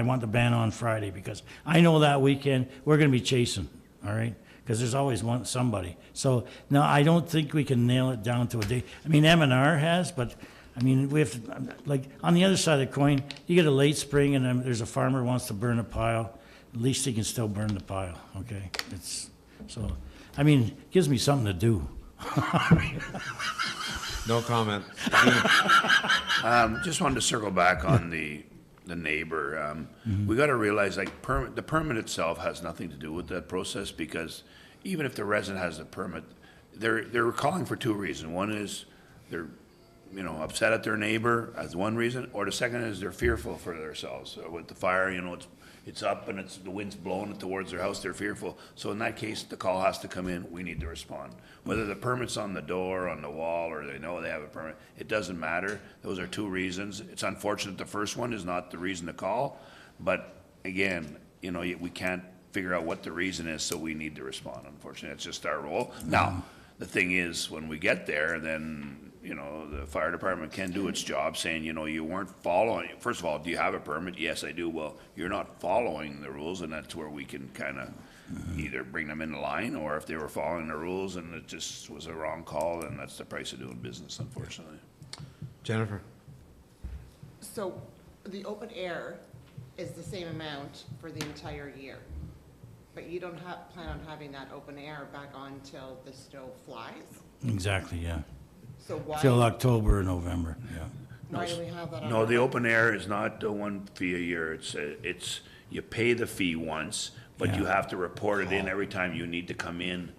Speaker 19: want the ban on Friday, because I know that weekend we're going to be chasing, all right? Because there's always somebody. So, no, I don't think we can nail it down to a day. I mean, M&R has, but, I mean, we have to, like, on the other side of the coin, you get a late spring and there's a farmer who wants to burn a pile, at least he can still burn the pile, okay? So, I mean, it gives me something to do.
Speaker 1: No comment.
Speaker 2: Just wanted to circle back on the neighbor. We got to realize, like, the permit itself has nothing to do with that process, because even if the resident has a permit, they're calling for 2 reasons. One is they're, you know, upset at their neighbor as one reason, or the second is they're fearful for themselves. With the fire, you know, it's up and the wind's blowing it towards their house, they're fearful. So in that case, the call has to come in, we need to respond. Whether the permit's on the door, on the wall, or they know they have a permit, it doesn't matter. Those are 2 reasons. It's unfortunate the first one is not the reason to call, but again, you know, we can't figure out what the reason is, so we need to respond. Unfortunately, it's just our role. Now, the thing is, when we get there, then, you know, the fire department can do its job, saying, you know, you weren't following. First of all, do you have a permit? Yes, I do. Well, you're not following the rules, and that's where we can kind of either bring them into line, or if they were following the rules and it just was a wrong call, then that's the price of doing business, unfortunately.
Speaker 1: Jennifer?
Speaker 14: So the open air is the same amount for the entire year, but you don't plan on having that open air back on till the snow flies?
Speaker 19: Exactly, yeah.
Speaker 14: So why?
Speaker 19: Till October or November, yeah.
Speaker 14: Why do we have that on?
Speaker 2: No, the open air is not the 1 fee a year. It's you pay the fee once, but you have to report it in every time you need to come in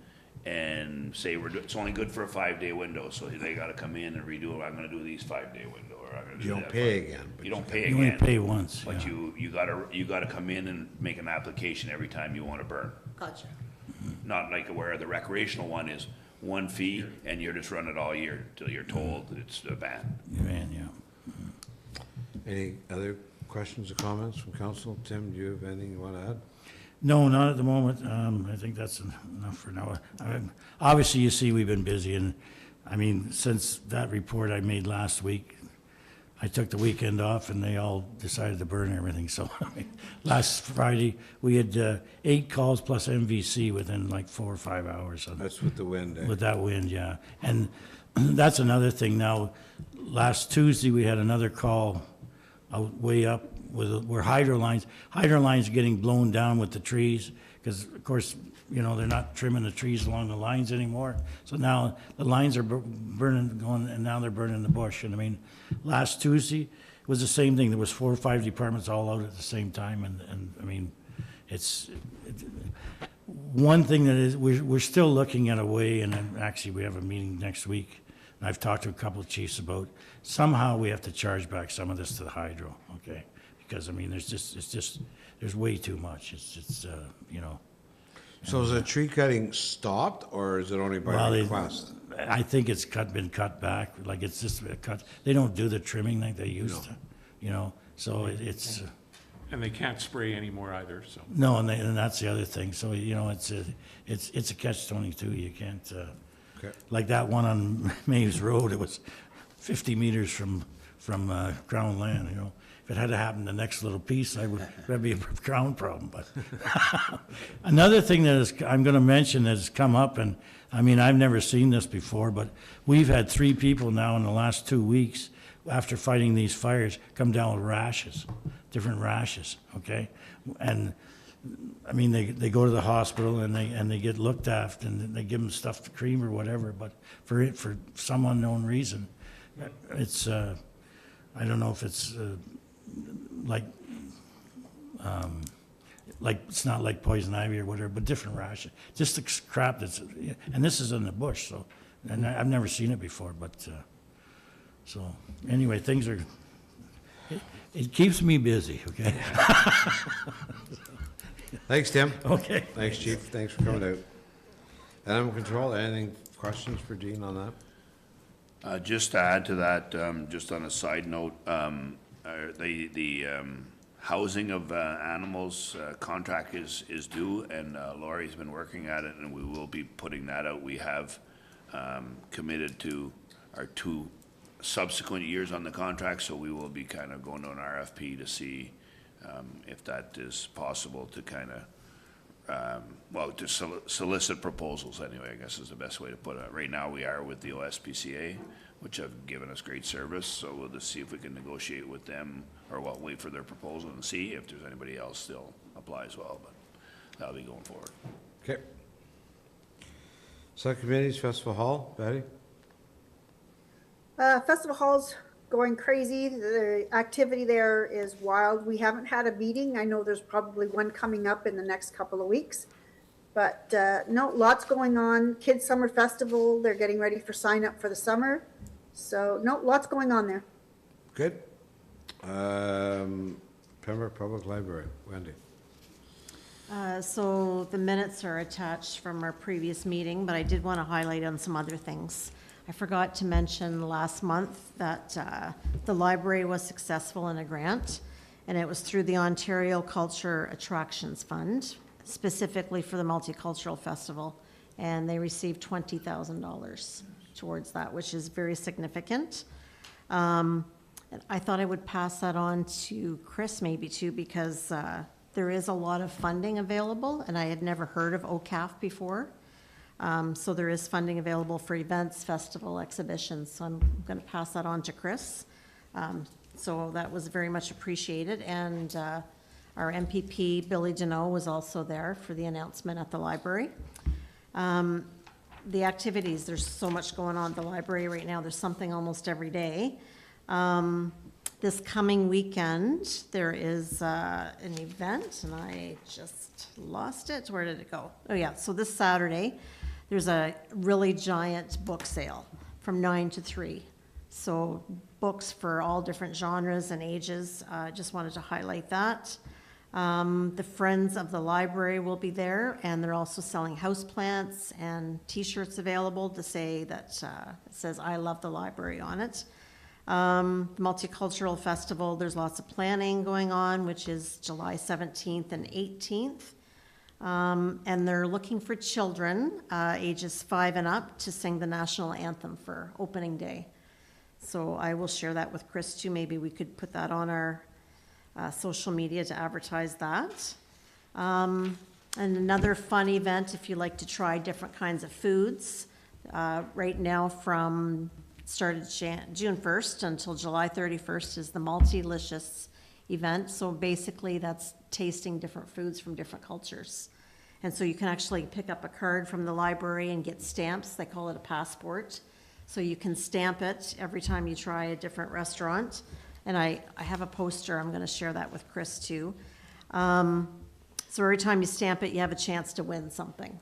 Speaker 2: and say it's only good for a 5-day window. So they got to come in and redo it. I'm going to do these 5-day window, or I'm going to do
Speaker 1: You don't
Speaker 2: that
Speaker 1: pay again.
Speaker 2: You don't pay
Speaker 19: You
Speaker 2: again.
Speaker 19: only pay once,
Speaker 2: But
Speaker 19: yeah.
Speaker 2: you got to come in and make an application every time you want to burn.
Speaker 14: Gotcha.
Speaker 2: Not like where the recreational one is 1 fee and you're just running it all year till you're told that it's a ban.
Speaker 19: Yeah.
Speaker 1: Any other questions or comments from council? Tim, do you have anything you want to add?
Speaker 19: No, not at the moment. I think that's enough for now. Obviously, you see, we've been busy, and, I mean, since that report I made last week, I took the weekend off, and they all decided to burn everything. So, I mean, last Friday, we had 8 calls plus MVC within like 4 or 5 hours.
Speaker 1: That's with the wind, eh?
Speaker 19: With that wind, yeah. And that's another thing now. Last Tuesday, we had another call out way up where hydro lines are getting blown down with the trees, because of course, you know, they're not trimming the trees along the lines anymore. So now the lines are burning, and now they're burning the bush. And I mean, last Tuesday was the same thing. There was 4 or 5 departments all out at the same time, and I mean, one thing that is, we're still looking at a way, and then actually we have a meeting next week, and I've talked to a couple of chiefs about, somehow we have to charge back some of this to the hydro, okay? Because, I mean, there's way too much. It's you know.
Speaker 1: So is the tree cutting stopped, or is it only by request?
Speaker 19: I think it's been cut back, like it's just cut. They don't do the trimming like they used to, you know, so it's.
Speaker 7: And they can't spray anymore either, so.
Speaker 19: No, and that's the other thing. So, you know, it's a catch-22. You can't, like that one on Maves Road, it was 50 meters from Crown land, you know. If it had to happen the next little piece, that'd be a Crown problem, but. Another thing I'm gonna mention that has come up, and I mean, I've never seen this before, but we've had 3 people now in the last 2 weeks, after fighting these fires, come down with rashes, different rashes, okay? And, I mean, they go to the hospital and they get looked after, and they give them stuff to cream or whatever, but for some unknown reason, it's, I don't know if it's, like it's not like poison ivy or whatever, but different rashes, just the crap that's, and this is in the bush, so, and I've never seen it before, but, so, anyway, things are, it keeps me busy, okay?
Speaker 1: Thanks, Tim.
Speaker 19: Okay.
Speaker 1: Thanks, Chief. Thanks for coming out. Animal control, anything, questions for Dean on that?
Speaker 2: Just to add to that, just on a side note, the housing of animals contract is due, and Laurie's been working at it, and we will be putting that out. We have committed to our 2 subsequent years on the contract, so we will be kind of going to an RFP to see if that is possible to kind of, well, to solicit proposals anyway, I guess is the best way to put it. Right now, we are with the OSPCA, which have given us great service, so we'll just see if we can negotiate with them, or well, wait for their proposal and see if there's anybody else still apply as well, but that'll be going forward.
Speaker 1: Okay. Subcommittees, Festival Hall, Betty?
Speaker 20: Festival Hall's going crazy. The activity there is wild. We haven't had a meeting. I know there's probably one coming up in the next couple of weeks. But no, lots going on. Kids Summer Festival, they're getting ready for sign up for the summer. So no, lots going on there.
Speaker 1: Good. Pembroke Public Library, Wendy.
Speaker 10: So the minutes are attached from our previous meeting, but I did want to highlight on some other things. I forgot to mention last month that the library was successful in a grant, and it was through the Ontario Culture Attractions Fund, specifically for the Multicultural Festival, and they received $20,000 towards that, which is very significant. I thought I would pass that on to Chris maybe too, because there is a lot of funding available, and I had never heard of OCAF before. So there is funding available for events, festival, exhibitions, so I'm going to pass that on to Chris. So that was very much appreciated, and our MPP, Billy Deneau, was also there for the announcement at the library. The activities, there's so much going on at the library right now. There's something almost every day. This coming weekend, there is an event, and I just lost it. Where did it go? Oh yeah, so this Saturday, there's a really giant book sale from 9 to 3. So books for all different genres and ages. Just wanted to highlight that. The Friends of the Library will be there, and they're also selling houseplants and T-shirts available to say that it says "I love the library" on it. Multicultural Festival, there's lots of planning going on, which is July 17th and 18th. And they're looking for children ages 5 and up to sing the national anthem for opening day. So I will share that with Chris too. Maybe we could put that on our social media to advertise that. And another fun event, if you like to try different kinds of foods, Right now, from started June 1st until July 31st is the Multilicious event. So basically, that's tasting different foods from different cultures. And so you can actually pick up a card from the library and get stamps. They call it a passport. So you can stamp it every time you try a different restaurant. And I have a poster. I'm going to share that with Chris too. So every time you stamp it, you have a chance to win something.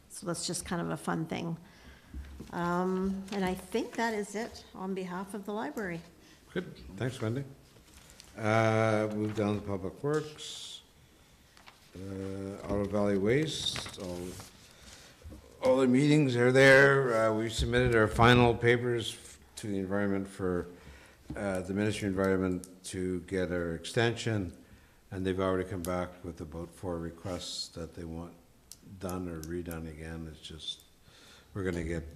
Speaker 10: So that's just kind of a fun thing. And I think that is it on behalf of the library.
Speaker 1: Good, thanks, Wendy. Move down to Public Works. Ottawa Valley Waste, all the meetings are there. We submitted our final papers to the environment for the Ministry of Environment to get our extension, and they've already come back with about 4 requests that they want done or redone again. It's just, we're gonna get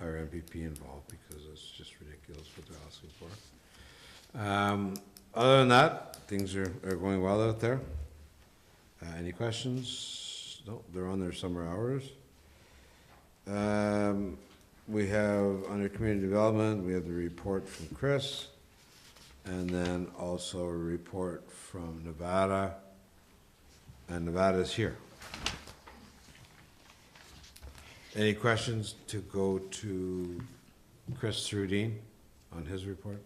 Speaker 1: our MPP involved because it's just ridiculous what they're asking for. Other than that, things are going well out there. Any questions? No, they're on their summer hours. We have, under community development, we have the report from Chris, and then also a report from Nevada, and Nevada's here. Any questions to go to Chris Trudine on his report?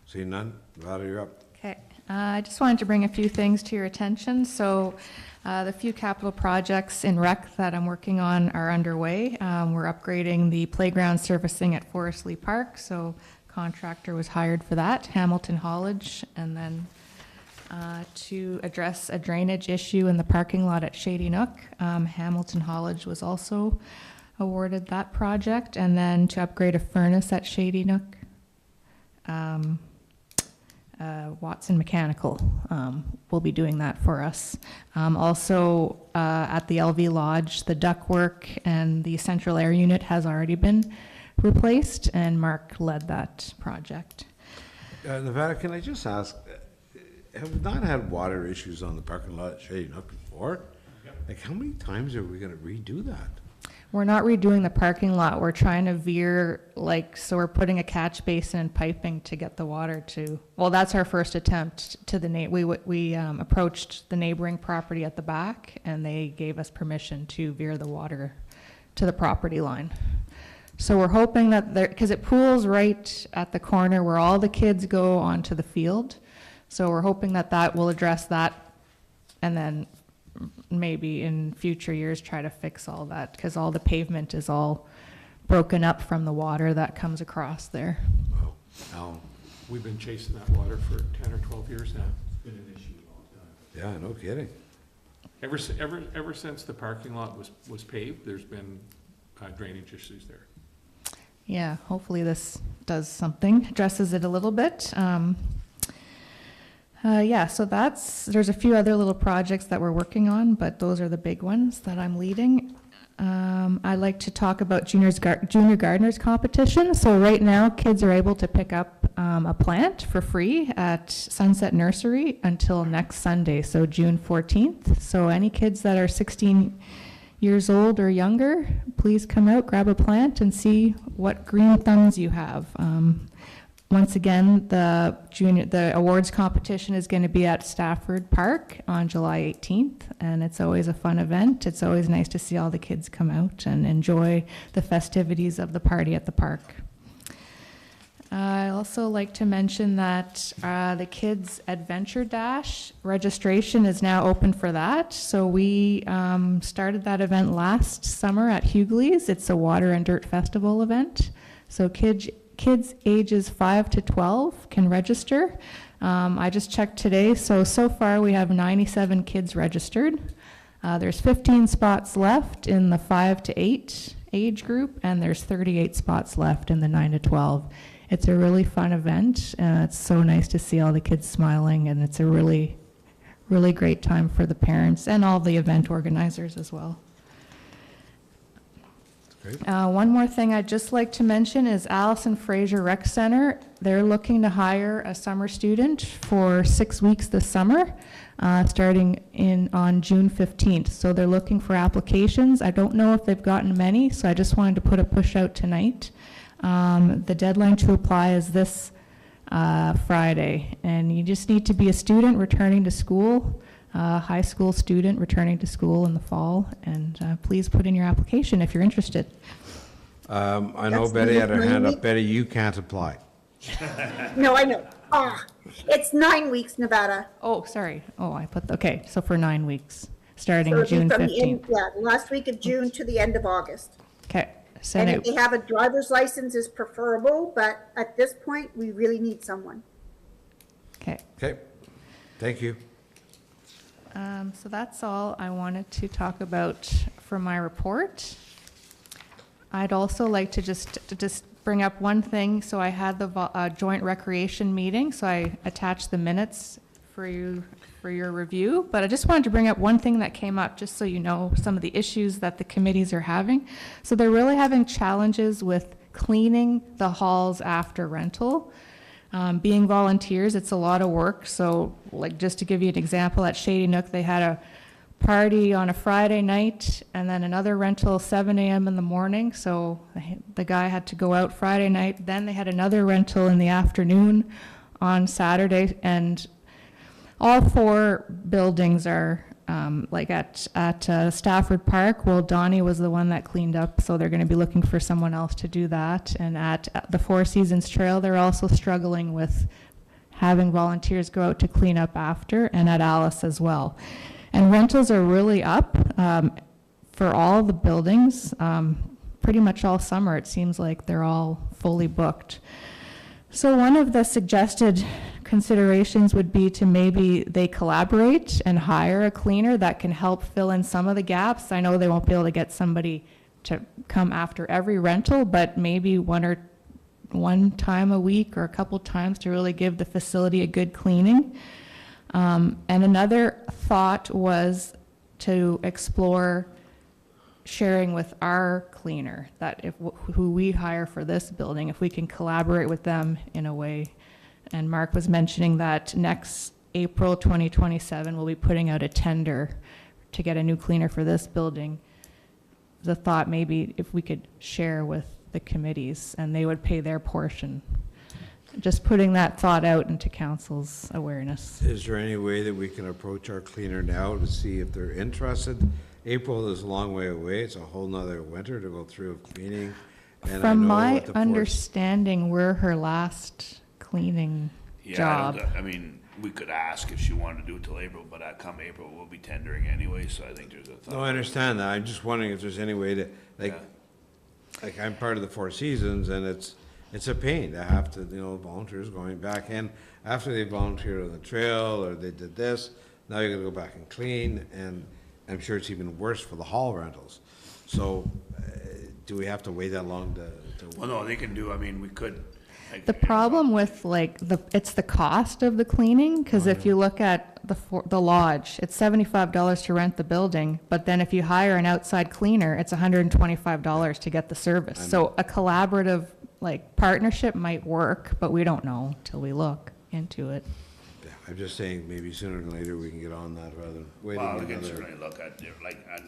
Speaker 1: See none? Nevada, you're up.
Speaker 21: Okay, I just wanted to bring a few things to your attention. So the few capital projects in rec that I'm working on are underway. We're upgrading the playground surfacing at Forest Lee Park, so contractor was hired for that, Hamilton Hollage, and then to address a drainage issue in the parking lot at Shady Nook, Hamilton Hollage was also awarded that project, and then to upgrade a furnace at Shady Nook, Watson Mechanical will be doing that for us. Also, at the LV Lodge, the ductwork and the central air unit has already been replaced, and Mark led that project.
Speaker 1: Nevada, can I just ask, have we not had water issues on the parking lot at Shady Nook before? Yep. Like, how many times are we gonna redo that?
Speaker 21: We're not redoing the parking lot. We're trying to veer, so we're putting a catch basin and piping to get the water to, well, that's our first attempt to the, we approached the neighboring property at the back, and they gave us permission to veer the water to the property line. So we're hoping that because it pools right at the corner where all the kids go onto the field. So we're hoping that that will address that, and then maybe in future years try to fix all that, because all the pavement is all broken up from the water that comes across there.
Speaker 7: Wow. Now, we've been chasing that water for 10 or 12 years now.
Speaker 3: It's been an issue a long time.
Speaker 1: Yeah, no kidding.
Speaker 7: Ever since the parking lot was paved, there's been drainage issues there.
Speaker 21: Yeah, hopefully this does something, addresses it a little bit. Yeah, so there's a few other little projects that we're working on, but those are the big ones that I'm leading. I'd like to talk about Junior Gardeners competition. So right now, kids are able to pick up a plant for free at Sunset Nursery until next Sunday, so June 14th. So any kids that are 16 years old or younger, please come out, grab a plant, and see what green thumbs you have. Once again, the awards competition is going to be at Stafford Park on July 18th, and it's always a fun event. It's always nice to see all the kids come out and enjoy the festivities of the party at the park. I also like to mention that the Kids Adventure Dash registration is now open for that. So we started that event last summer at Hughley's. It's a water and dirt festival event. So kids ages 5 to 12 can register. I just checked today, so far we have 97 kids registered. There's 15 spots left in the 5 to 8 age group, and there's 38 spots left in the 9 to 12. It's a really fun event. It's so nice to see all the kids smiling, and it's a really, really great time for the parents and all the event organizers as well. One more thing I'd just like to mention is Allison Fraser Rec Center. They're looking to hire a summer student for 6 weeks this summer, starting on June 15th. So they're looking for applications. I don't know if they've gotten many, so I just wanted to put a push out tonight. The deadline to apply is this Friday, and you just need to be a student returning to school, high school student returning to school in the fall, and please put in your application if you're interested.
Speaker 1: I know Betty had her hand up. Betty, you can't apply.
Speaker 20: No, I know. It's 9 weeks, Nevada.
Speaker 21: Oh, sorry. Oh, I put, okay, so for 9 weeks, starting
Speaker 20: So it'd be
Speaker 21: June
Speaker 20: from the end-
Speaker 21: 15th.
Speaker 20: Yeah, last week of June to the end of August.
Speaker 21: Okay,
Speaker 20: And
Speaker 21: send
Speaker 20: if
Speaker 21: it.
Speaker 20: they have a driver's license is preferable, but at this point, we really need someone.
Speaker 21: Okay.
Speaker 1: Okay, thank you.
Speaker 21: So that's all I wanted to talk about for my report. I'd also like to just bring up one thing. So I had the joint recreation meeting, so I attached the minutes for your review. But I just wanted to bring up one thing that came up, just so you know some of the issues that the committees are having. So they're really having challenges with cleaning the halls after rental. Being volunteers, it's a lot of work. So like, just to give you an example, at Shady Nook, they had a party on a Friday night and then another rental 7 a.m. in the morning. So the guy had to go out Friday night. Then they had another rental in the afternoon on Saturday. And all 4 buildings are like at Stafford Park. Well, Donnie was the one that cleaned up, so they're going to be looking for someone else to do that. And at the Four Seasons Trail, they're also struggling with having volunteers go out to clean up after, and at Alice as well. And rentals are really up for all the buildings, pretty much all summer. It seems like they're all fully booked. So one of the suggested considerations would be to maybe they collaborate and hire a cleaner that can help fill in some of the gaps. I know they won't be able to get somebody to come after every rental, but maybe one time a week or a couple times to really give the facility a good cleaning. And another thought was to explore sharing with our cleaner, that who we hire for this building, if we can collaborate with them in a way. And Mark was mentioning that next April 2027, we'll be putting out a tender to get a new cleaner for this building. The thought maybe if we could share with the committees and they would pay their portion. Just putting that thought out into council's awareness.
Speaker 1: Is there any way that we can approach our cleaner now to see if they're interested? April is a long way away. It's a whole nother winter to go through of cleaning. And
Speaker 21: From
Speaker 1: I know
Speaker 21: my
Speaker 1: what the
Speaker 21: understanding, we're her last cleaning job.
Speaker 2: I mean, we could ask if she wanted to do it till April, but come April, we'll be tendering anyway, so I think there's a thought.
Speaker 1: No, I understand that. I'm just wondering if there's any way to, like I'm part of the Four Seasons, and it's a pain to have to, volunteers going back in after they volunteered on the trail or they did this. Now you gotta go back and clean, and I'm sure it's even worse for the hall rentals. So, do we have to wait that long to?
Speaker 2: Well, no, they can do, I mean, we could.
Speaker 21: The problem with it's the cost of the cleaning, because if you look at the lodge, it's $75 to rent the building, but then if you hire an outside cleaner, it's $125 to get the service. So a collaborative partnership might work, but we don't know till we look into it.
Speaker 1: Yeah, I'm just saying maybe sooner than later we can get on that rather than waiting
Speaker 2: Well, we can
Speaker 1: another.
Speaker 2: certainly look at,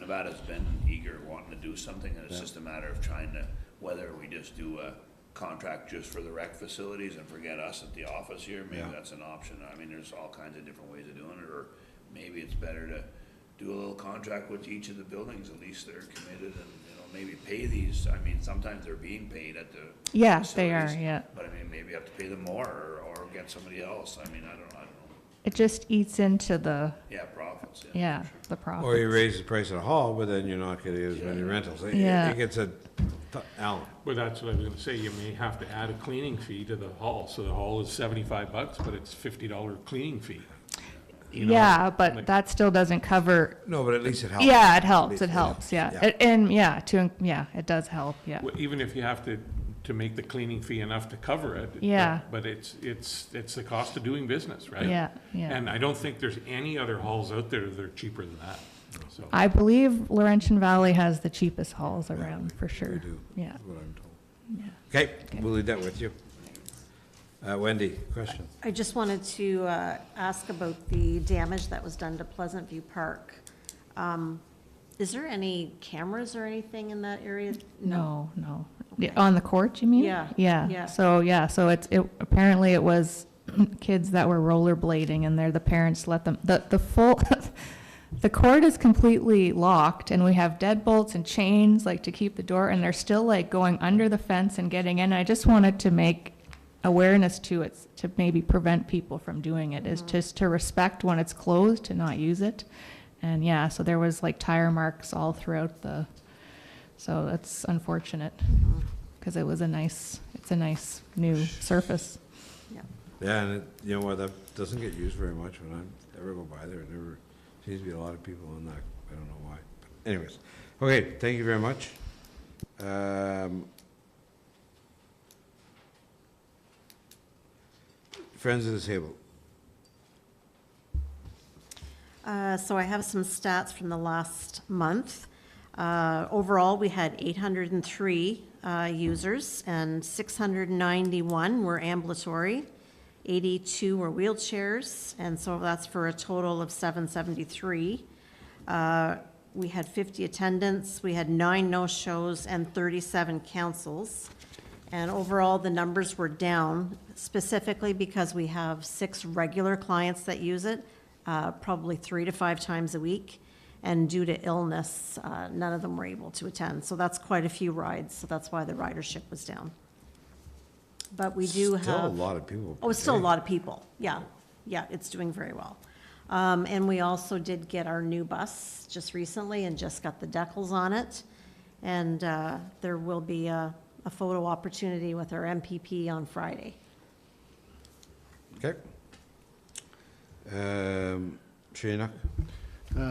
Speaker 2: Nevada's been eager wanting to do something, and it's just a matter of trying to, whether we just do a contract just for the rec facilities and forget us at the office here, maybe that's an option. I mean, there's all kinds of different ways of doing it, or maybe it's better to do a little contract with each of the buildings, at least they're committed, and, maybe pay these, I mean, sometimes they're being paid at the
Speaker 21: Yeah,
Speaker 2: facilities,
Speaker 21: they are, yeah.
Speaker 2: But I mean, maybe you have to pay them more, or get somebody else, I mean, I don't know.
Speaker 21: It just eats into the,
Speaker 2: Profits,
Speaker 21: the profits.
Speaker 1: Or you raise the price of the hall, but then you're not getting as many rentals.
Speaker 21: Yeah.
Speaker 1: It gets Alan.
Speaker 7: Well, that's what I was gonna say, you may have to add a cleaning fee to the hall, so the hall is $75, but it's $50 cleaning fee.
Speaker 21: Yeah, but that still doesn't cover.
Speaker 1: No, but at least it helps.
Speaker 21: Yeah, it
Speaker 1: At
Speaker 21: helps,
Speaker 1: least
Speaker 21: it helps, yeah. It does help, yeah.
Speaker 7: Well, even if you have to make the cleaning fee enough to cover it.
Speaker 21: Yeah.
Speaker 7: But it's the cost of doing business, right?
Speaker 21: Yeah, yeah.
Speaker 7: And I don't think there's any other halls out there that are cheaper than that. So,
Speaker 21: I believe Laurentian Valley has the cheapest halls around, for sure.
Speaker 1: We do.
Speaker 21: Yeah.
Speaker 1: That's what I'm told. Okay, we'll leave that with you. Wendy, question?
Speaker 10: I just wanted to ask about the damage that was done to Pleasant View Park. Is there any cameras or anything in that area?
Speaker 21: No. Yeah, on the court, you mean?
Speaker 10: Yeah,
Speaker 21: Yeah.
Speaker 10: yeah.
Speaker 21: So apparently it was kids that were rollerblading, and the parents let them, the full, the court is completely locked, and we have deadbolts and chains, like, to keep the door, and they're still, like, going under the fence and getting in. I just wanted to make awareness to it, to maybe prevent people from doing it, is just to respect when it's closed, to not use it. And yeah, so there was like tire marks all throughout so that's unfortunate, because it's a nice new surface.
Speaker 1: Yeah, and you know what, that doesn't get used very much when I ever go by there. There seems to be a lot of people on that. I don't know why. But anyways, okay, thank you very much. Friends of the Table.
Speaker 10: So I have some stats from the last month. Overall, we had 803 users, and 691 were ambulatory, 82 were wheelchairs, and so that's for a total of 773. We had 50 attendants, we had 9 no-shows, and 37 cancels. And overall, the numbers were down, specifically because we have 6 regular clients that use it, probably 3 to 5 times a week. And due to illness, none of them were able to attend. So that's quite a few rides, so that's why the ridership was down. But we do have.
Speaker 1: Still a lot of people.
Speaker 10: Oh, it's still a lot of people, yeah. Yeah, it's doing very well. And we also did get our new bus just recently and just got the decals on it. And there will be a photo opportunity with our MPP on Friday.
Speaker 1: Okay. Shane?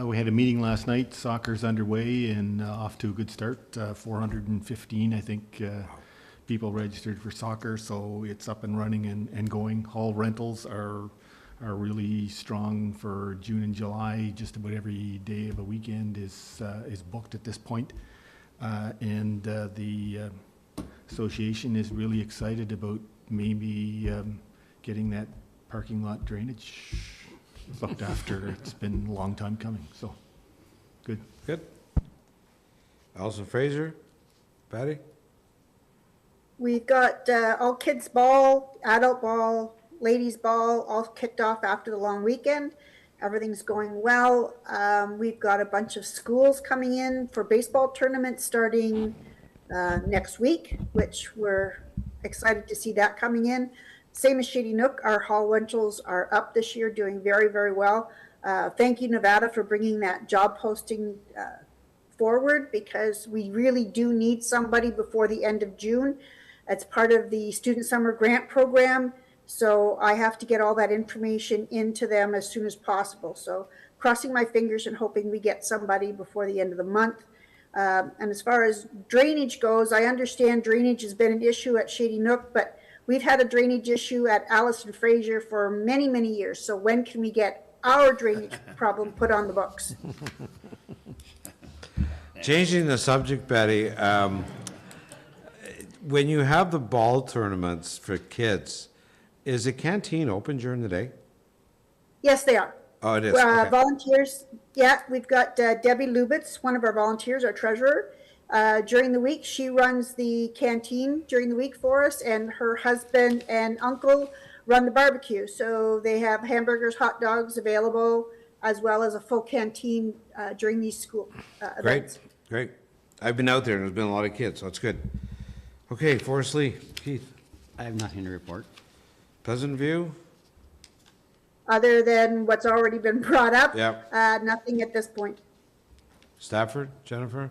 Speaker 3: We had a meeting last night. Soccer's underway and off to a good start. 415, I think, people registered for soccer, so it's up and running and going. Hall rentals are really strong for June and July. Just about every day of a weekend is booked at this point. And the association is really excited about maybe getting that parking lot drainage looked after. It's been a long time coming, so good.
Speaker 1: Good. Alison Fraser? Patty?
Speaker 20: We've got all kids ball, adult ball, ladies ball, all kicked off after the long weekend. Everything's going well. We've got a bunch of schools coming in for baseball tournaments starting next week, which we're excited to see that coming in. Same as Shady Nook, our hall rentals are up this year, doing very, very well. Thank you, Nevada, for bringing that job posting forward, because we really do need somebody before the end of June. It's part of the Student Summer Grant Program, so I have to get all that information into them as soon as possible. So crossing my fingers and hoping we get somebody before the end of the month. And as far as drainage goes, I understand drainage has been an issue at Shady Nook, but we've had a drainage issue at Allison Fraser for many, many years. So when can we get our drainage problem put on the books?
Speaker 1: Changing the subject, Betty, when you have the ball tournaments for kids, is the canteen open during the day?
Speaker 20: Yes, they are.
Speaker 1: Oh, it is. Okay.
Speaker 20: Volunteers, yeah, we've got Debbie Lubitz, one of our volunteers, our treasurer. During the week, she runs the canteen during the week for us, and her husband and uncle run the barbecue. So they have hamburgers, hot dogs available, as well as a full canteen during these school events.
Speaker 1: Great. I've been out there, and there's been a lot of kids, so it's good. Okay, Forest Lee, Keith.
Speaker 9: I have nothing to report.
Speaker 1: Pleasant View?
Speaker 20: Other than what's already been brought up,
Speaker 1: Yep.
Speaker 20: Nothing at this point.
Speaker 1: Stafford, Jennifer?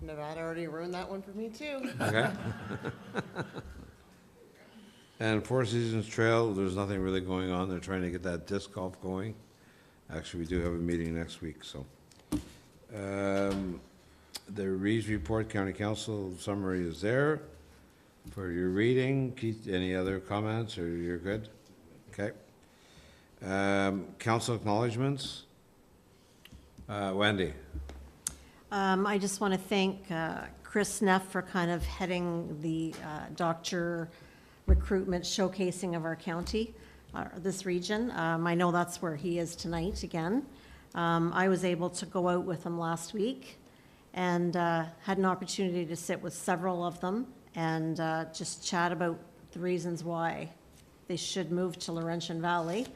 Speaker 14: Nevada already ruined that one for me too.
Speaker 1: Okay. And Four Seasons Trail, there's nothing really going on. They're trying to get that disc golf going. Actually, we do have a meeting next week, so. The Reeves Report, County Council summary is there for your reading. Keith, any other comments, or you're good? Okay. Council acknowledgements. Wendy?
Speaker 10: I just want to thank Chris Neff for kind of heading the doctor recruitment showcasing of our county, this region. I know that's where he is tonight again. I was able to go out with him last week and had an opportunity to sit with several of them and just chat about the reasons why they should move to Laurentian Valley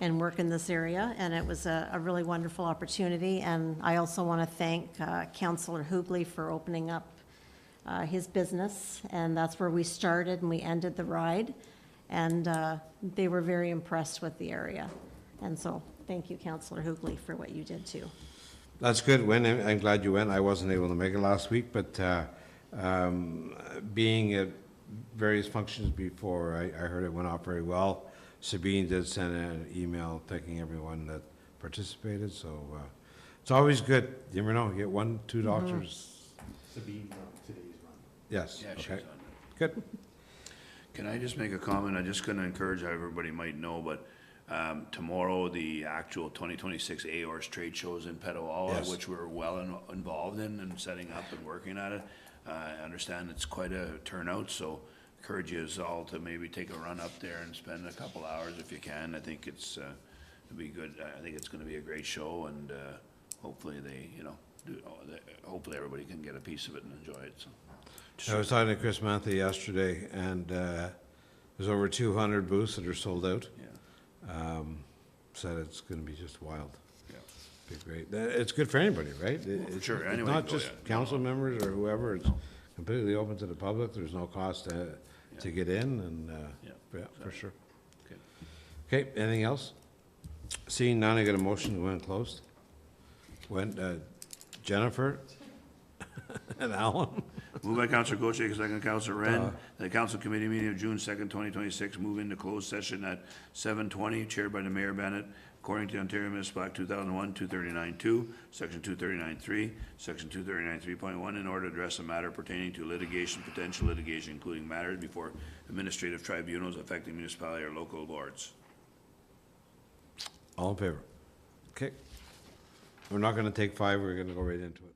Speaker 10: and work in this area, and it was a really wonderful opportunity. And I also want to thank Councillor Hoogley for opening up his business, and that's where we started and we ended the ride, and they were very impressed with the area. And so, thank you, Councillor Hoogley, for what you did too.
Speaker 1: That's good, Wynn. I'm glad you went. I wasn't able to make it last week, but being at various functions before, I heard it went off very well. Sabine did send an email thanking everyone that participated, so it's always good. You never know, you get 1, 2 doctors.
Speaker 7: Sabine on today's run.
Speaker 1: Yes,
Speaker 2: Yeah, she's
Speaker 1: okay,
Speaker 2: on it.
Speaker 1: good.
Speaker 2: Can I just make a comment? I'm just gonna encourage how everybody might know, but tomorrow, the actual 2026 AORS trade show is in Petawawa,
Speaker 1: Yes.
Speaker 2: which we're well involved in and setting up and working at it. I understand it's quite a turnout, so encourage you all to maybe take a run up there and spend a couple hours if you can. I think it'll be good. I think it's gonna be a great show, and hopefully hopefully everybody can get a piece of it and enjoy it, so.
Speaker 1: I was talking to Chris Mantha yesterday, and there's over 200 booths that are sold out.
Speaker 2: Yeah.
Speaker 1: Said it's gonna be just wild.
Speaker 2: Yeah.
Speaker 1: Be great. It's good for anybody, right?
Speaker 2: Sure,
Speaker 1: It's
Speaker 2: anybody
Speaker 1: not
Speaker 2: can go,
Speaker 1: just
Speaker 2: yeah.
Speaker 1: council members or whoever, it's completely open to the public, there's no cost to get in, and, yeah, for sure.
Speaker 2: Okay.
Speaker 1: Okay, anything else? Seeing none, I get a motion to go in closed. Jennifer and Alan?
Speaker 2: Moved by Councillor Goche, second Councillor Ren. The council committee meeting of June 2nd, 2026, move into closed session at 7:20, chaired by the Mayor Bennett, according to Ontario Municipal Act 2001, 239.2, Section 239.3, Section 239.3.1, in order to address a matter pertaining to litigation, potential litigation, including matters before administrative tribunals affecting municipality or local boards.
Speaker 1: All in favor? Okay. We're not gonna take 5, we're gonna go right into it.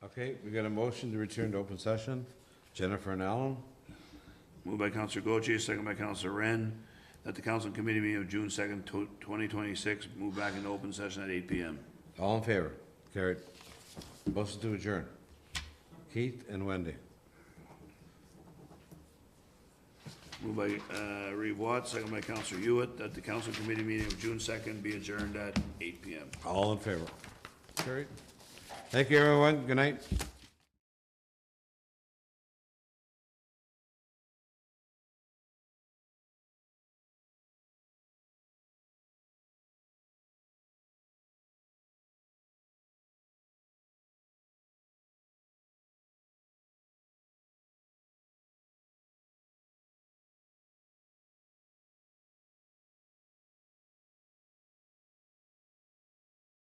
Speaker 1: Okay, we got a motion to return to open session. Jennifer and Alan.
Speaker 2: Moved by Counselor Gauthier, second by Counselor Wren, that the council committee meeting of June 2nd, 2026, move back into open session at 8 p.m.
Speaker 1: All in favor? Carried. Motion to adjourn. Keith and Wendy.
Speaker 2: Moved by Reeve Watts, second by Counselor Hewitt, that the council committee meeting of June 2nd be adjourned at 8 p.m.
Speaker 1: All in favor? Carried. Thank you, everyone. Good night.